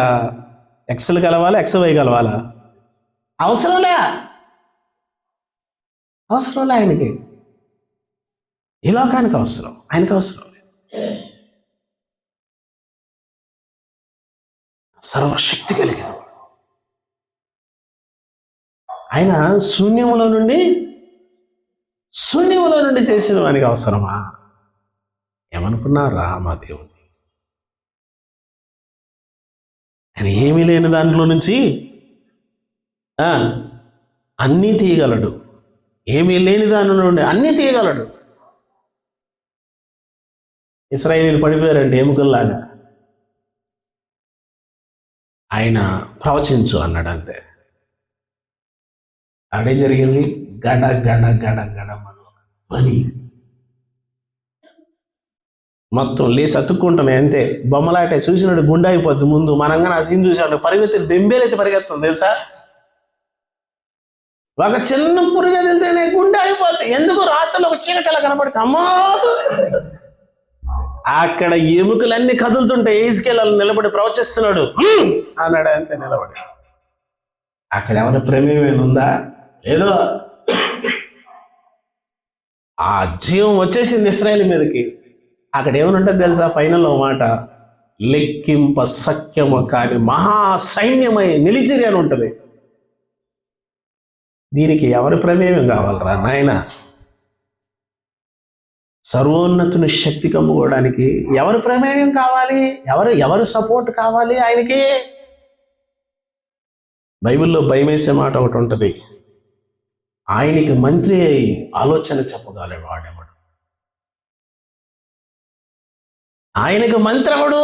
ఎక్సెల్ కలవాలా, ఎక్స్వై కలవాలా? అవసరంలే ఆయనకి. ఈ లోకానికి అవసరం, ఆయనకి అవసరం లేదు. సర్వశక్తి కలిగిన ఆయన శూన్యములో నుండి చేసిన వానికి అవసరమా? ఏమనుకున్నారా మా దేవుని? ఆయన ఏమీ లేని దాంట్లో నుంచి అన్నీ తీయగలడు. ఏమీ లేని దాని నుండి అన్నీ తీయగలడు. ఇశ్రాయేలీలు పడిపోయారండి ఎముకల్లాగా. ఆయన ప్రవచించు అన్నాడు అంతే. అదేం జరిగింది? గడ గడ గడ గడ పని మొత్తం లేసి అతుక్కుంటున్నాయి అంతే. బొమ్మలాటే చూసినట్టు గుండె అయిపోద్ది. ముందు మనంగా నా సీన్ చూసాను, పరిగెత్తి బెంబేలైతే పరిగెత్తుంది తెలుసా. ఒక చిన్న పురుగు వెళ్తేనే గుండె అయిపోద్ది. ఎందుకు? రాత్రిలో ఒక చీకటిలా కనపడితే అమ్మా, అక్కడ ఎముకలన్నీ కదులుతుంటాయి. ఏజ్కేలు నిలబడి ప్రవచిస్తున్నాడు అన్నాడు అంతే నిలబడి. అక్కడ ఏమైనా ప్రమేయం ఉందా? ఏదో ఆ జీవం వచ్చేసింది ఇశ్రాయేలు మీదకి. అక్కడ ఏమని ఉంటుంది తెలుసా? ఫైనల్ మాట, లెక్కింప సఖ్యము కాని మహాసైన్యమై నిలిచిరి అని ఉంటుంది. దీనికి ఎవరి ప్రమేయం కావాలరా నాయన? సర్వోన్నతుని శక్తి కమ్ముకోవడానికి ఎవరి ప్రమేయం కావాలి? ఎవరు సపోర్ట్ కావాలి ఆయనకి? బైబిల్లో భయమేసే మాట ఒకటి ఉంటుంది, ఆయనకి మంత్రి అయి ఆలోచన చెప్పగలడు వాడేవాడు. ఆయనకు మంత్రి ఎవడు?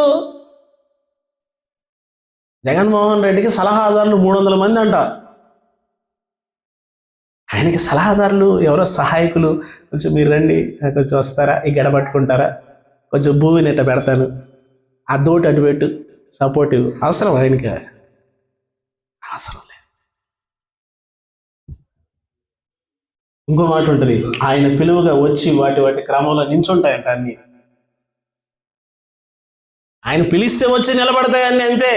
జగన్మోహన్ రెడ్డికి సలహాదారులు 300 మంది అంట. ఆయనకి సలహాదారులు ఎవరో సహాయకులు, కొంచెం మీరు రండి, కొంచెం వస్తారా, ఈ గడ పట్టుకుంటారా, కొంచెం భూమిని ఎట్ట పెడతాను, ఆ దోటి అటు పెట్టు, సపోర్టివ్. అవసరం ఆయనకి? అవసరం లేదు. ఇంకో మాట ఉంటుంది, ఆయన పిలువగా వచ్చి వాటి క్రమంలో నించుంటాయంట అన్ని. ఆయన పిలిస్తే వచ్చి నిలబడతాయన్నీ అంతే.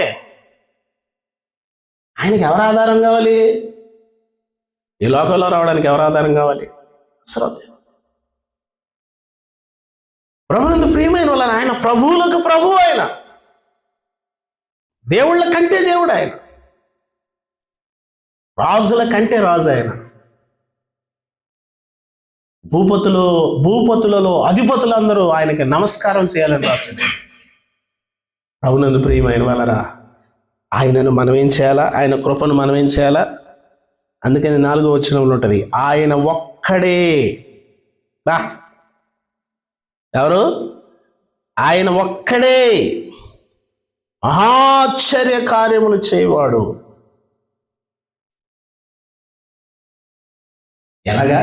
ఆయనకి ఎవరు ఆధారం కావాలి? ఈ లోకంలో రావడానికి ఎవరు ఆధారం కావాలి? అసలు ప్రభువులకు ప్రియమైన వాళ్ళ ఆయన, ప్రభువులకు ప్రభువు ఆయన, దేవుళ్ళ కంటే దేవుడు ఆయన, రాజుల కంటే రాజు ఆయన. భూపతులలో అధిపతులందరూ ఆయనకి నమస్కారం చేయాలని రాసింది. ప్రభునందు ప్రియమైన వాళ్ళరా, ఆయనను మనం ఏం చేయాలా? ఆయన కృపను మనం ఏం చేయాలా? అందుకని 4వ వచనంలో ఉంటుంది, ఆయన ఒక్కడే. ఎవరు? ఆయన ఒక్కడే మహాశ్చర్య కార్యములు చేయవాడు. ఎలాగా?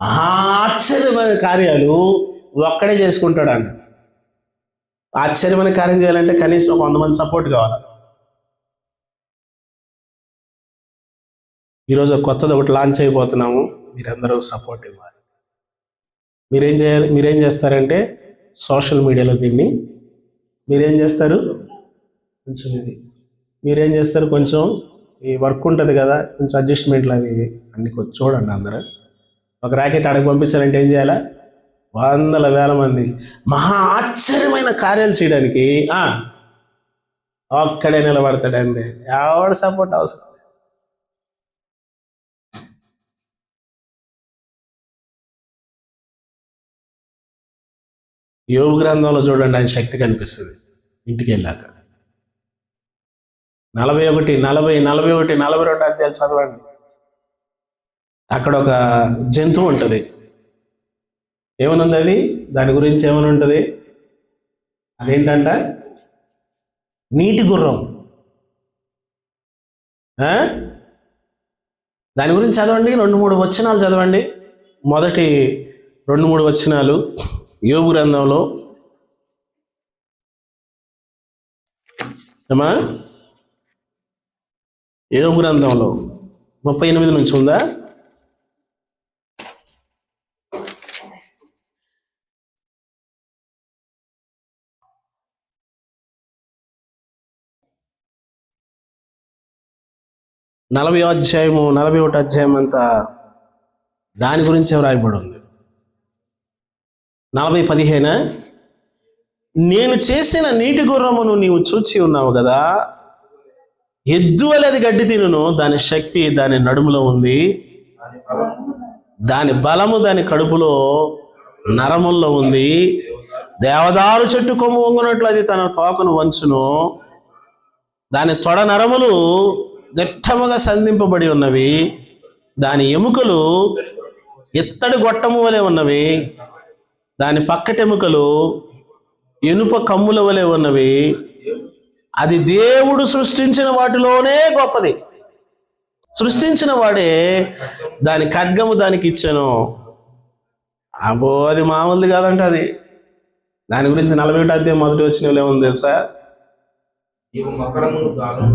ఆశ్చర్యమైన కార్యాలు ఒక్కడే చేసుకుంటాడు అంట. ఆశ్చర్యమైన కార్యం చేయాలంటే కనీసం 100 మంది సపోర్ట్ కావాలి. ఈరోజు కొత్తది ఒకటి లాంచ్ అయిపోతున్నాము, మీరందరూ సపోర్ట్ ఇవ్వాలి. మీరేం చేస్తారంటే సోషల్ మీడియాలో దీన్ని మీరేం చేస్తారు కొంచెం ఇది మీరేం చేస్తారు కొంచెం ఈ వర్క్ ఉంటుంది కదా కొంచెం అడ్జస్ట్మెంట్లు అవి ఇవి అన్ని కొంచెం చూడండి అందరూ. ఒక ర్యాకెట్ ఆడకు పంపించాలంటే ఏం చేయాలా? వందల వేల మంది మహా ఆశ్చర్యమైన కార్యాలు చేయడానికి ఒక్కడే నిలబడతాడండి. ఎవడు సపోర్ట్ అవసరం. యోబు గ్రంథంలో చూడండి ఆయన శక్తి కనిపిస్తుంది ఇంటికి వెళ్ళాక. 41, 40, 41, 42 అధ్యాయాలు చదవండి. అక్కడ ఒక జంతువు ఉంటుంది. ఏమనుంది అది? దాని గురించి ఏమని ఉంటుంది? అదేంటంట? నీటి గుర్రం. దాని గురించి చదవండి, 2-3 వచనాలు చదవండి. మొదటి 2-3 వచనాలు యోబు గ్రంథంలో. ఏమా యోబు గ్రంథంలో 38 నుంచి ఉందా? నలభై 41 అధ్యాయం అంతా దాని గురించే వ్రాయబడి ఉంది. 40:15 నేను చేసిన నీటి గుర్రమును నీవు చూచి ఉన్నావు కదా, ఎద్దు వలె అది గడ్డి తినును, దాని శక్తి దాని నడుములో ఉంది, దాని బలము దాని కడుపులో నరముల్లో ఉంది. దేవదారు చెట్టు కొమ్ము వంగునట్లు అది తన తోకను వంచును, దాని తొడ నరములు దిట్టముగా సంధింపబడి ఉన్నవి, దాని ఎముకలు ఇత్తడి గొట్టము వలె ఉన్నవి, దాని పక్కటెముకలు ఇనుప కమ్ముల వలె ఉన్నవి. అది దేవుడు సృష్టించిన వాటిలోనే గొప్పది. సృష్టించిన వాడే దాని ఖడ్గము దానికి ఇచ్చాను. అబ్బో అది మామూలుది కాదంట. అది దాని గురించి 41 అధ్యాయం మొదటి వచనంలో ఏముంది తెలుసా?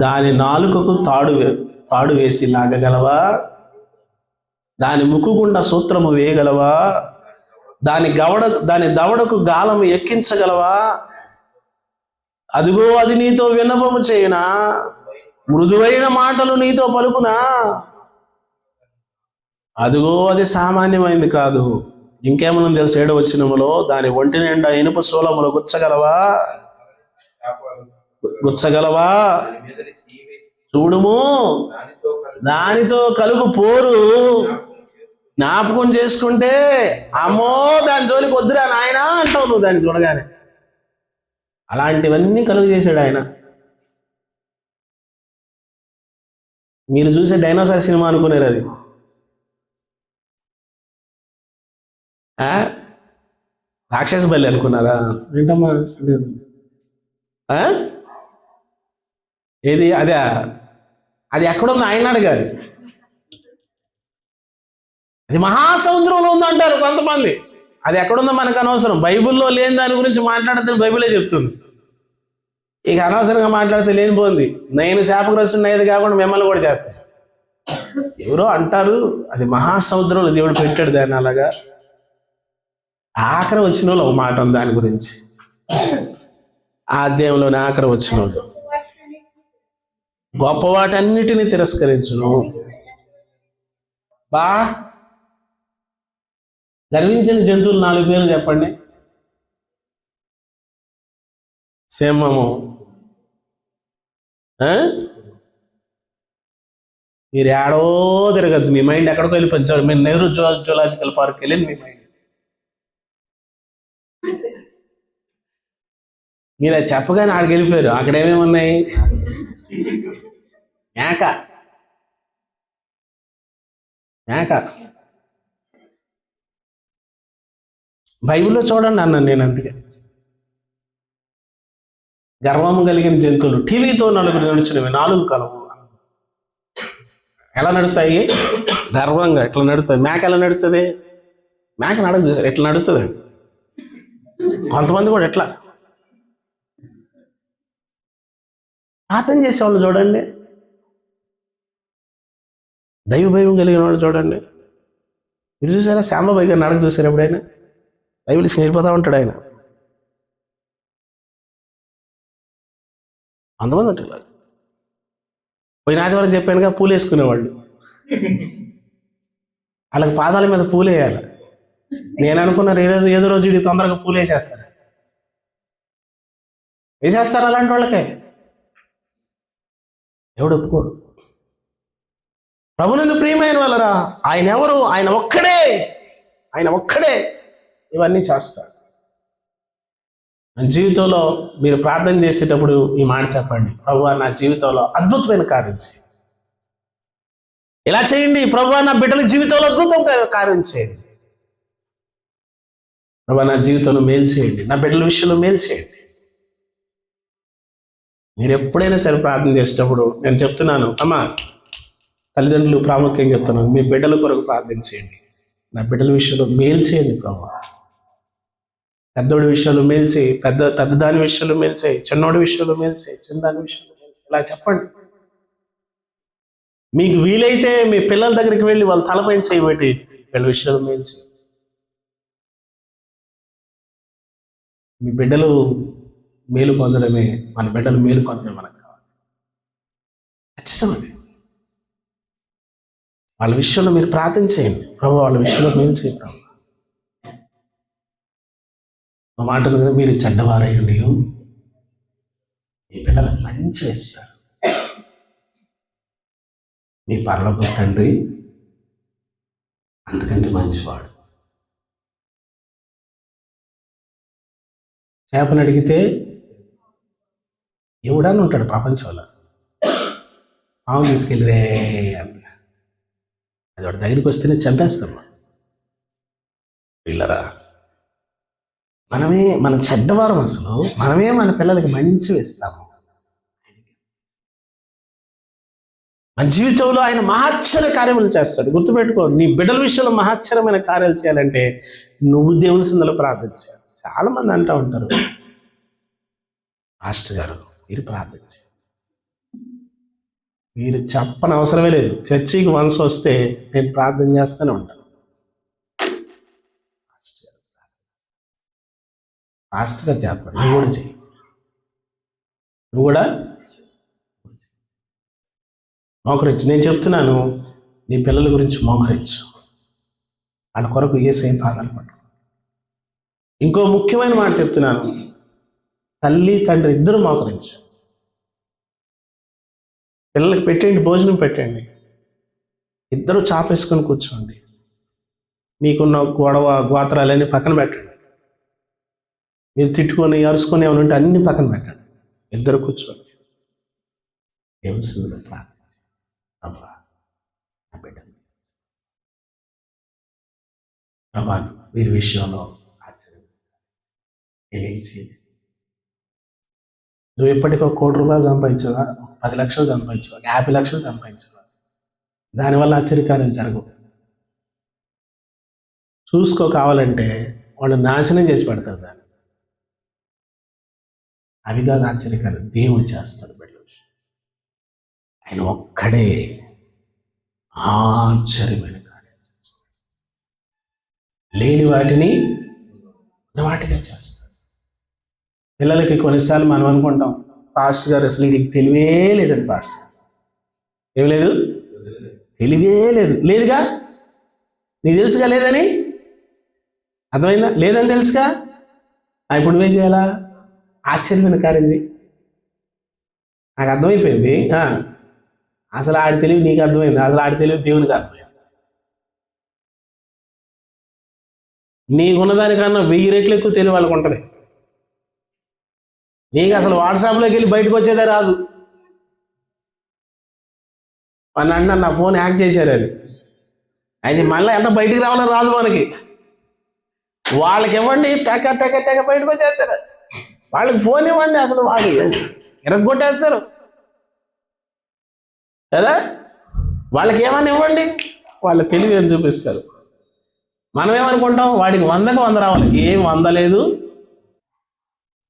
దాని నాలుకకు తాడు వేసి లాగగలవా? దాని ముక్కు గుండా సూత్రము వేయగలవా? దాని దవడకు గాలము ఎక్కించగలవా? అదిగో అది నీతో విన్నపము చేయునా? మృదువైన మాటలు నీతో పలుకునా? అదిగో అది సామాన్యమైంది కాదు. ఇంకేమన్నా తెలుసు 7వ వచనములో, దాని ఒంటి నిండా ఇనుప శూలములు గుచ్చగలవా? చూడుము, దానితో కలుగు పోరు జ్ఞాపకం చేసుకుంటే అమ్మో దాని జోలికి వద్దురా నాయన అంటావు నువ్వు దాన్ని చూడగానే. అలాంటివన్నీ కలుగు చేశాడు ఆయన. మీరు చూసే డైనోసార్ సినిమా అనుకునేరు అది. రాక్షస బలి అనుకున్నారా? ఏంటమ్మా ఏది? అది ఎక్కడుందో ఆయన అడగాలి. అది మహాసముద్రంలో ఉందంటారు కొంతమంది. అది ఎక్కడుందో మనకు అనవసరం. బైబిల్లో లేని దాని గురించి మాట్లాడితే బైబిలే చెప్తుంది. ఇక అనవసరంగా మాట్లాడితే లేనిపోయింది. నేను శాపగ్రస్తుని అయ్యేది కాకుండా మిమ్మల్ని కూడా చేస్తాను. ఎవరో అంటారు అది మహాసముద్రంలో దేవుడు పెట్టాడు దాన్ని అలాగా. ఆఖరి వచ్చిన వాళ్ళు ఒక మాట ఉంది దాని గురించి. ఆ అధ్యాయంలోని ఆఖరి వచ్చిన వాళ్ళు గొప్పవాటన్నిటిని తిరస్కరించును. గర్వించిన జంతువులు 4 పేర్లు చెప్పండి. సింహము. మీరు ఏడో తిరగద్దు. మీ మైండ్ ఎక్కడికో వెళ్ళిపోయించాడు. మీరు నెహ్రూ జూలాజికల్ పార్క్ వెళ్ళింది మీ మైండ్. మీరు అది చెప్పగానే ఆడికి వెళ్ళిపోయారు. అక్కడ ఏమేమి ఉన్నాయి? మేక. బైబిల్లో చూడండి అన్నాను నేను. అందుకే గర్వము కలిగిన జంతువులు టీవీతో నడుచున్నవి 4 కలవు. ఎలా నడుస్తాయి? గర్వంగా ఎట్లా నడుస్తుంది? మేక ఎలా నడుస్తుంది? మేక నడక చూసారు ఎట్లా నడుస్తుంది? కొంతమంది కూడా ఎట్లా ప్రార్థన చేసేవాళ్ళు చూడండి, దైవ భయం కలిగిన వాళ్ళు చూడండి. మీరు చూసారా? శ్యామబాబు గారు నడక చూసారు ఎప్పుడైనా? బైబిల్ ఇసుకుని వెళ్ళిపోతూ ఉంటాడు ఆయన. అంతమంది ఉంటారు ఇలాగ. పోయిన ఆదివారం చెప్పానుగా, పూలు వేసుకునేవాళ్ళు. వాళ్ళకి పాదాల మీద పూలు వేయాలి. నేను అనుకున్నారు ఏదో రోజు వీడి తొందరగా పూలు వేసేస్తారు. వేసేస్తారు అలాంటి వాళ్ళకే. ఎవడు ఒప్పుకోడు. ప్రభునందు ప్రియమైన వాళ్ళరా, ఆయన ఎవరు? ఆయన ఒక్కడే ఇవన్నీ చేస్తాడు. నా జీవితంలో మీరు ప్రార్థన చేసేటప్పుడు ఈ మాట చెప్పండి, ప్రభువా నా జీవితంలో అద్భుతమైన కార్యం చేయండి. ఇలా చేయండి, ప్రభువా నా బిడ్డల జీవితంలో అద్భుతమైన కార్యం చేయండి. ప్రభువా నా జీవితంలో మేలు చేయండి, నా బిడ్డల విషయంలో మేలు చేయండి. మీరు ఎప్పుడైనా సరే ప్రార్థన చేసేటప్పుడు నేను చెప్తున్నాను, అమ్మా తల్లిదండ్రులు ప్రాముఖ్యం చెప్తున్నాను, మీ బిడ్డల కొరకు ప్రార్థన చేయండి. నా బిడ్డల విషయంలో మేలు చేయండి ప్రభువా. పెద్దోడి విషయంలో మేలు చేయి, పెద్దదాని విషయంలో మేలు చేయి, చిన్నోడి విషయంలో మేలు చేయి, చిన్నదాని విషయంలో మేలు చేయి. ఇలా చెప్పండి. మీకు వీలైతే మీ పిల్లల దగ్గరికి వెళ్ళి వాళ్ళ తలపైన చేయబెట్టి వీళ్ళ విషయంలో మేలు చేయి. మీ బిడ్డలు మేలు పొందడమే, మన బిడ్డలు మేలు పొందడమే మనకు కావాలి. ఖచ్చితం అది. వాళ్ళ విషయంలో మీరు ప్రార్థన చేయండి, ప్రభు వాళ్ళ విషయంలో మేలు చేయండి ప్రభు. మా మాట ఉంది కదా, మీరు చెడ్డవారయ్యండి మీ పిల్లలకు మంచి వేస్తారు. మీ పరలోక తండ్రి అంతకంటే మంచివాడు. చేపను అడిగితే ఎవడని ఉంటాడు ప్రపంచంలో. పాము తీసుకెళ్ళిరే అన్న, అది వాడి దగ్గరికి వస్తేనే చంపేస్తాం. పిల్లరా, మనం చెడ్డవారం, అసలు మనమే మన పిల్లలకి మంచి ఇస్తాము. మన జీవితంలో ఆయన మహాశ్చర్య కార్యములు చేస్తాడు. గుర్తుపెట్టుకో, నీ బిడ్డల విషయంలో మహాశ్చర్యమైన కార్యాలు చేయాలంటే నువ్వు దేవుని సందులో ప్రార్థన చేయాలి. చాలా మంది అంటూ ఉంటారు, మాస్టర్ గారు మీరు ప్రార్థన చేయాలి. మీరు చెప్పని అవసరమే లేదు. చర్చికి వన్స్ వస్తే నేను ప్రార్థన చేస్తూనే ఉంటాను. ఫాస్ట్గా చేస్తాను, నువ్వు కూడా చెయ్యి. నువ్వు కూడా మోకరించు. నేను చెప్తున్నాను, నీ పిల్లల గురించి మోకరించు. వాళ్ళ కొరకు ఏసేం పాదాలు పట్టు. ఇంకో ముఖ్యమైన మాట చెప్తున్నాను, తల్లి తండ్రి ఇద్దరు మోకరించు. పిల్లలకి పెట్టండి, భోజనం పెట్టండి, ఇద్దరు చాపేసుకొని కూర్చోండి. మీకున్న గొడవ గోత్రాలన్నీ పక్కన పెట్టండి. మీరు తిట్టుకొని అరుచుకొని ఏమైనా ఉంటే అన్ని పక్కన పెట్టండి, ఇద్దరు కూర్చోండి. దేవుని ప్రార్థించి, అబ్బా నా బిడ్డ ప్రభా వీరి విషయంలో ఆశ్చర్యం నేనేం చేయలేదు. నువ్వు ఎప్పటికో ₹1,00,00,000 సంపాదించవా, 10 లక్షలు సంపాదించవా, 50 లక్షలు సంపాదించవా, దానివల్ల ఆశ్చర్యకార్యాలు జరగవు. చూసుకో, కావాలంటే వాళ్ళు నాశనం చేసి పెడతారు దాన్ని. అవి కాదు ఆశ్చర్యకార్యం, దేవుడు చేస్తాడు బిడ్డల విషయం. ఆయన ఒక్కడే ఆశ్చర్యమైన కార్యం చేస్తాడు. లేని వాటిని వాటిగా చేస్తాడు. పిల్లలకి కొన్నిసార్లు మనం అనుకుంటాం, పాస్టర్ గారు అసలు నీకు తెలివే లేదండి, పాస్టర్ ఏం లేదు, తెలివే లేదుగా, నీకు తెలుసుగా లేదని, అర్థమైందా? లేదని తెలుసుగా, ఇప్పుడు నువ్వేం చేయాలా? ఆశ్చర్యమైన కార్యం చేయి. నాకు అర్థమైపోయింది, అసలు ఆడి తెలివి నీకు అర్థమైంది, అసలు ఆడి తెలివి దేవునికి అర్థమైంది. నీకున్నదానికన్నా 1000 రెట్లు ఎక్కువ తెలివి వాళ్ళకు ఉంటుంది. నీకు అసలు వాట్సాప్లోకి వెళ్ళి బయటకు వచ్చేదే రాదు. మన అన్న నా ఫోన్ హ్యాక్ చేశారని, అది మళ్ళీ ఎంత బయటికి రావాలో రాదు మనకి. వాళ్ళకి ఇవ్వండి, టెక బయటకు వచ్చేస్తారు. వాళ్ళకి ఫోన్ ఇవ్వండి, అసలు వాళ్ళు ఎరగొట్టేస్తారు కదా. వాళ్ళకి ఏమని ఇవ్వండి, వాళ్ళ తెలివి అని చూపిస్తారు. మనం ఏమనుకుంటాం, వాడికి 100కి 100 రావాలి, ఏం 100 లేదు.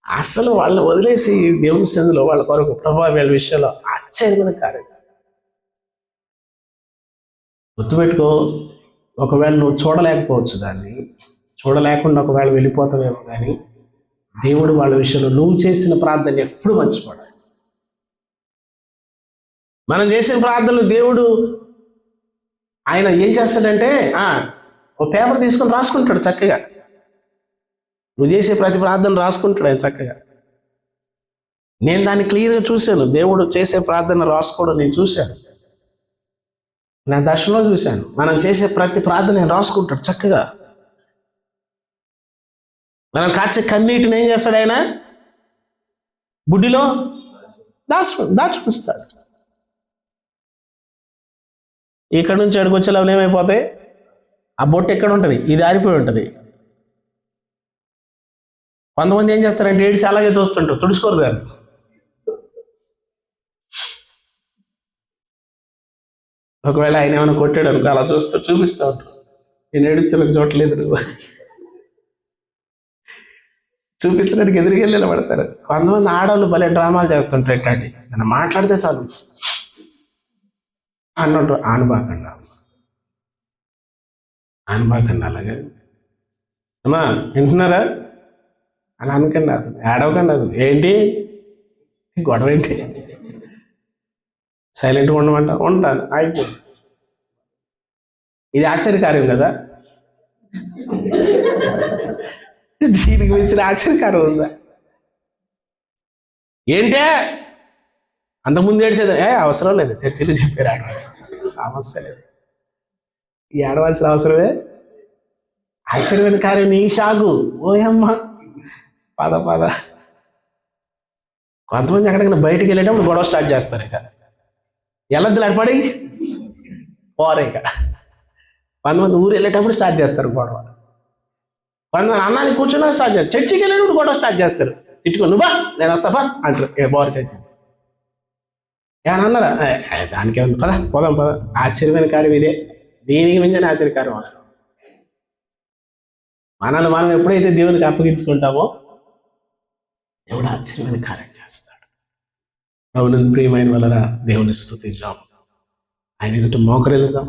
అసలు వాళ్ళని వదిలేసి దేవుని సన్నిధిలో వాళ్ళ కొరకు ప్రభావ వీళ్ళ విషయంలో ఆశ్చర్యమైన కార్యం. గుర్తుపెట్టుకో, ఒకవేళ నువ్వు చూడలేకపోవచ్చు, దాన్ని చూడలేకుండా ఒకవేళ వెళ్ళిపోతావేమో, కానీ దేవుడు వాళ్ళ విషయంలో నువ్వు చేసిన ప్రార్థన ఎప్పుడు మర్చిపోడు. మనం చేసిన ప్రార్థనలు దేవుడు ఆయన ఏం చేస్తాడంటే ఓ పేపర్ తీసుకొని రాసుకుంటాడు చక్కగా. నువ్వు చేసే ప్రతి ప్రార్థన రాసుకుంటాడు ఆయన చక్కగా. నేను దాన్ని క్లియర్గా చూశాను. దేవుడు చేసే ప్రార్థన రాసుకోవడం నేను చూశాను, నా దర్శనంలో చూశాను. మనం చేసే ప్రతి ప్రార్థన నేను రాసుకుంటాడు చక్కగా. మనం కాచే కన్నీటిని ఏం చేస్తాడు ఆయన? బుడ్డిలో దాచుపిస్తాడు. ఇక్కడ నుంచి ఎక్కడికి వచ్చేలా ఏమైపోతాయి? ఆ బొట్టు ఎక్కడ ఉంటుంది? ఇది ఆరిపోయి ఉంటుంది. కొంతమంది ఏం చేస్తారంటే ఏడిసి అలాగే చూస్తుంటారు, తుడుచుకోరు దాన్ని. ఒకవేళ ఆయన ఏమైనా కొట్టాడు అనుకో, అలా చూపిస్తూ ఉంటారు, నేను ఎడుతులకు చూడలేదు నువ్వు, చూపించడానికి ఎదురుకెళ్ళి నిలబడతారు. కొంతమంది ఆడవాళ్ళు భలే డ్రామాలు చేస్తుంటారు. ఎట్టాంటి నన్ను మాట్లాడితే చాలు అన్నట్టు ఆనబాకండి అలాగే. అమ్మా వింటున్నారా? అలా అనకండి, అసలు ఏడవకండి. అసలు ఏంటి గొడవ ఏంటి? సైలెంట్గా ఉంటాను, అయిపోయింది. ఇది ఆశ్చర్యకార్యం కదా? దీనికి మించిన ఆశ్చర్యకారం ఉందా? ఏంటే అంతకుముందు ఏడ్చేది అవసరం లేదు, చర్చిలో చెప్పారు ఆడవాల్సిన సమస్య లేదు, ఈ ఆడవలసిన అవసరమే. ఆశ్చర్యమైన కార్యం నీ షాగు. ఓయమ్మ పద. కొంతమంది ఎక్కడికైనా బయటికి వెళ్ళేటప్పుడు గొడవ స్టార్ట్ చేస్తారు. ఇక వెళ్ళద్దులు అడపడి పోరే. ఇక కొంతమంది ఊరు వెళ్ళేటప్పుడు స్టార్ట్ చేస్తారు గొడవ. కొంతమంది అన్నాన్ని కూర్చున్నా స్టార్ట్ చేస్తారు. చర్చికి వెళ్ళేటప్పుడు గొడవ స్టార్ట్ చేస్తారు. తిట్టుకో నువ్వా నేను వస్తాపా అంటారు. బోరు చర్చి ఏమన్నా అన్నారా? దానికేముంది, పోదాం. ఆశ్చర్యమైన కార్యం ఇదే. దీనికి మించిన ఆశ్చర్యకార్యం అవసరం. మనల్ని మనం ఎప్పుడైతే దేవునికి అప్పగించుకుంటామో దేవుడు ఆశ్చర్యమైన కార్యం చేస్తాడు. ప్రభునందు ప్రియమైన వలన దేవుని స్తుతిద్దాం, ఆయన ఎదుట మోకరిల్లుదాం,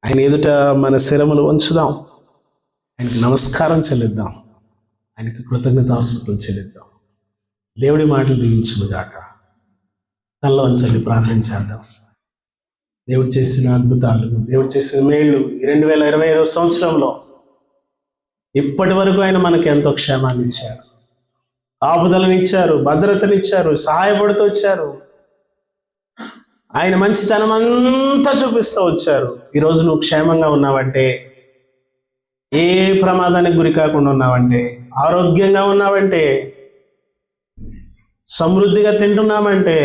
ఆయన ఎదుట మన శిరములు ఉంచుదాం, ఆయనకి నమస్కారం చెల్లిద్దాం, ఆయనకి కృతజ్ఞతాస్తుతులు చెల్లిద్దాం. దేవుడి మాటలు దీవించును గాక. తనలో ఉంచండి, ప్రార్థన చేద్దాం. దేవుడు చేసిన అద్భుతాలు, దేవుడు చేసిన మేళ్ళు, 2025 సంవత్సరంలో ఇప్పటి వరకు ఆయన మనకి ఎంతో క్షేమాన్ని ఇచ్చారు, ఆపుదలను ఇచ్చారు, భద్రతనిచ్చారు, సహాయపడుతూ వచ్చారు. ఆయన మంచితనం అంతా చూపిస్తూ వచ్చారు. ఈరోజు నువ్వు క్షేమంగా ఉన్నావంటే, ఏ ప్రమాదానికి గురి కాకుండా ఉన్నావంటే, ఆరోగ్యంగా ఉన్నావంటే, సమృద్ధిగా తింటున్నామంటే,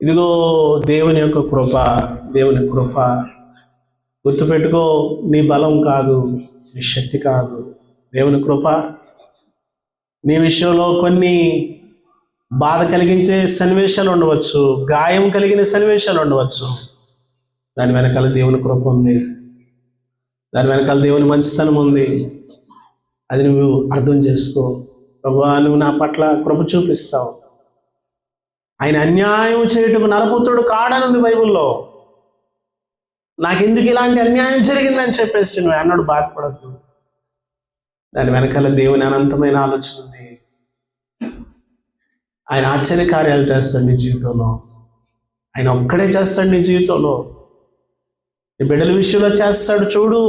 ఇదిగో దేవుని యొక్క కృప. దేవుని కృప గుర్తుపెట్టుకో. నీ బలం కాదు, నీ శక్తి కాదు, దేవుని కృప. నీ విషయంలో కొన్ని బాధ కలిగించే సన్నివేశాలు ఉండవచ్చు, గాయం కలిగిన సన్నివేశాలు ఉండవచ్చు. దాని వెనకాల దేవుని కృప ఉంది, దాని వెనకాల దేవుని మంచితనం ఉంది. అది నువ్వు అర్థం చేసుకో. ప్రభువా, నువ్వు నా పట్ల కృప చూపిస్తావు. ఆయన అన్యాయం చేయటం నరపుత్రుడు కాడనుంది బైబిల్లో. నాకెందుకు ఇలాంటి అన్యాయం జరిగిందని చెప్పేసి నువ్వు అన్నాడు, బాధపడదు. దాని వెనకాల దేవుని అనంతమైన ఆలోచన ఉంది. ఆయన ఆశ్చర్య కార్యాలు చేస్తాడు నీ జీవితంలో. ఆయన ఒక్కడే చేస్తాడు నీ జీవితంలో. నీ బిడ్డల విషయంలో చేస్తాడు చూడు,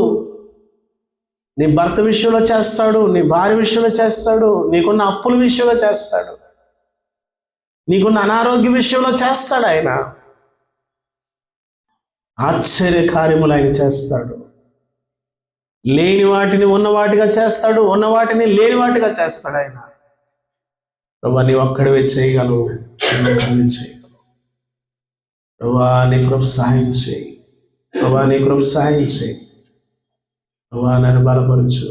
నీ భర్త విషయంలో చేస్తాడు, నీ భార్య విషయంలో చేస్తాడు, నీకున్న అప్పుల విషయంలో చేస్తాడు, నీకున్న అనారోగ్య విషయంలో చేస్తాడు. ఆయన ఆశ్చర్య కార్యములు ఆయన చేస్తాడు. లేని వాటిని ఉన్నవాటిగా చేస్తాడు, ఉన్న వాటిని లేని వాటిగా చేస్తాడు ఆయన. ప్రభా, నీ ఒక్కడివే చేయగలవు, ప్రభా నీ కృప సహాయం చేయి, ప్రభా నీ కృప సహాయం చేయి, ప్రభా నన్ను బలపరచు,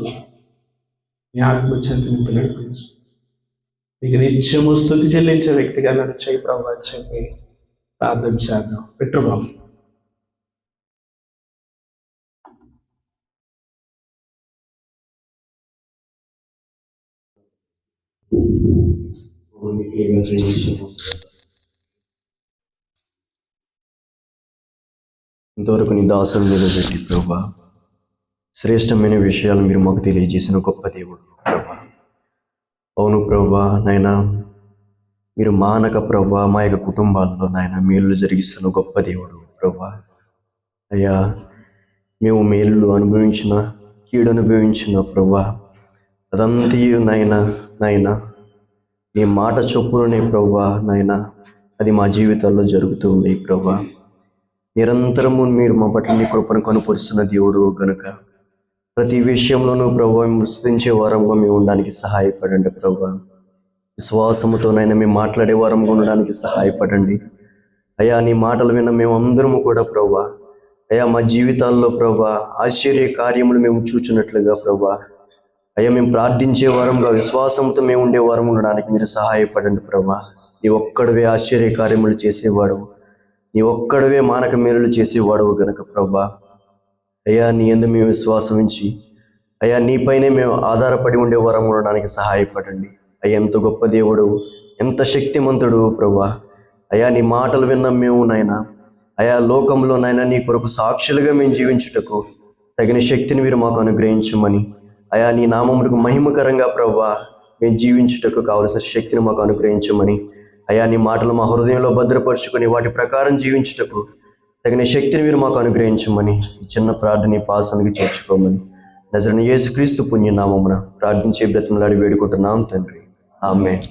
నీ ఆత్మచేతని నడిపించు. నీకు నిత్యము స్తుతి చెల్లించే వ్యక్తిగా నన్ను చేయి ప్రభా అని చెప్పి ప్రార్థన చేద్దాం. పెట్టుబాబు. ఇంతవరకు నీ దాసుల మీద పెట్టి ప్రభా శ్రేష్టమైన విషయాలు మీరు మాకు తెలియజేసిన గొప్ప దేవుడు ప్రభా. అవును ప్రభా, నాయన మీరు మానక ప్రభా మా యొక్క కుటుంబాల్లో నాయన మేలు జరిగిస్తున్న గొప్ప దేవుడు ప్రభా. అయ్యా, మేము మేలు అనుభవించిన, కీడు అనుభవించిన ప్రభా, అదంతా నాయన నీ మాట చొప్పుననే ప్రభా నాయన అది మా జీవితాల్లో జరుగుతూ ఉంది ప్రభా. నిరంతరము మీరు మా పట్ల నీ కృపను కనుపరుస్తున్న దేవుడు గనుక ప్రతి విషయంలోనూ ప్రభా మేము స్తుతించే వారంగా మేము ఉండడానికి సహాయపడండి ప్రభా. విశ్వాసముతోనైనా మేము మాట్లాడే వారంగా ఉండడానికి సహాయపడండి అయ్యా. నీ మాటలు విన్న మేము అందరము కూడా ప్రభా అయ్యా మా జీవితాల్లో ప్రభా ఆశ్చర్య కార్యములు మేము చూచున్నట్లుగా ప్రభా అయ్యా మేము ప్రార్థించే వారంగా విశ్వాసంతో మేము ఉండే వారం ఉండడానికి మీరు సహాయపడండి ప్రభా. నీ ఒక్కడవే ఆశ్చర్య కార్యములు చేసేవాడు, నీ ఒక్కడవే మానక మేలులు చేసేవాడు గనక ప్రభా అయ్యా నీ యందు మేము విశ్వాసం ఉంచి అయ్యా నీపైనే మేము ఆధారపడి ఉండే వారం ఉండడానికి సహాయపడండి అయ్యా. ఎంత గొప్ప దేవుడు, ఎంత శక్తిమంతుడు ప్రభా అయ్యా. నీ మాటలు విన్నాం మేము నాయన అయా. లోకంలో నాయన నీ కొరకు సాక్షులుగా మేము జీవించుటకు తగిన శక్తిని మీరు మాకు అనుగ్రహించమని అయా. నీ నామమునకు మహిమకరంగా ప్రభా మేము జీవించుటకు కావలసిన శక్తిని మాకు అనుగ్రహించమని అయా. నీ మాటలు మా హృదయంలో భద్రపరుచుకొని వాటి ప్రకారం జీవించుటకు తగిన శక్తిని మీరు మాకు అనుగ్రహించమని ఈ చిన్న ప్రార్థన పాసానికి చేర్చుకోమని నజరేయుడైన యేసుక్రీస్తు పుణ్యనామమున ప్రార్థించే బ్రతిమలాడి వేడుకుంటున్నాం తండ్రి. ఆమేన్.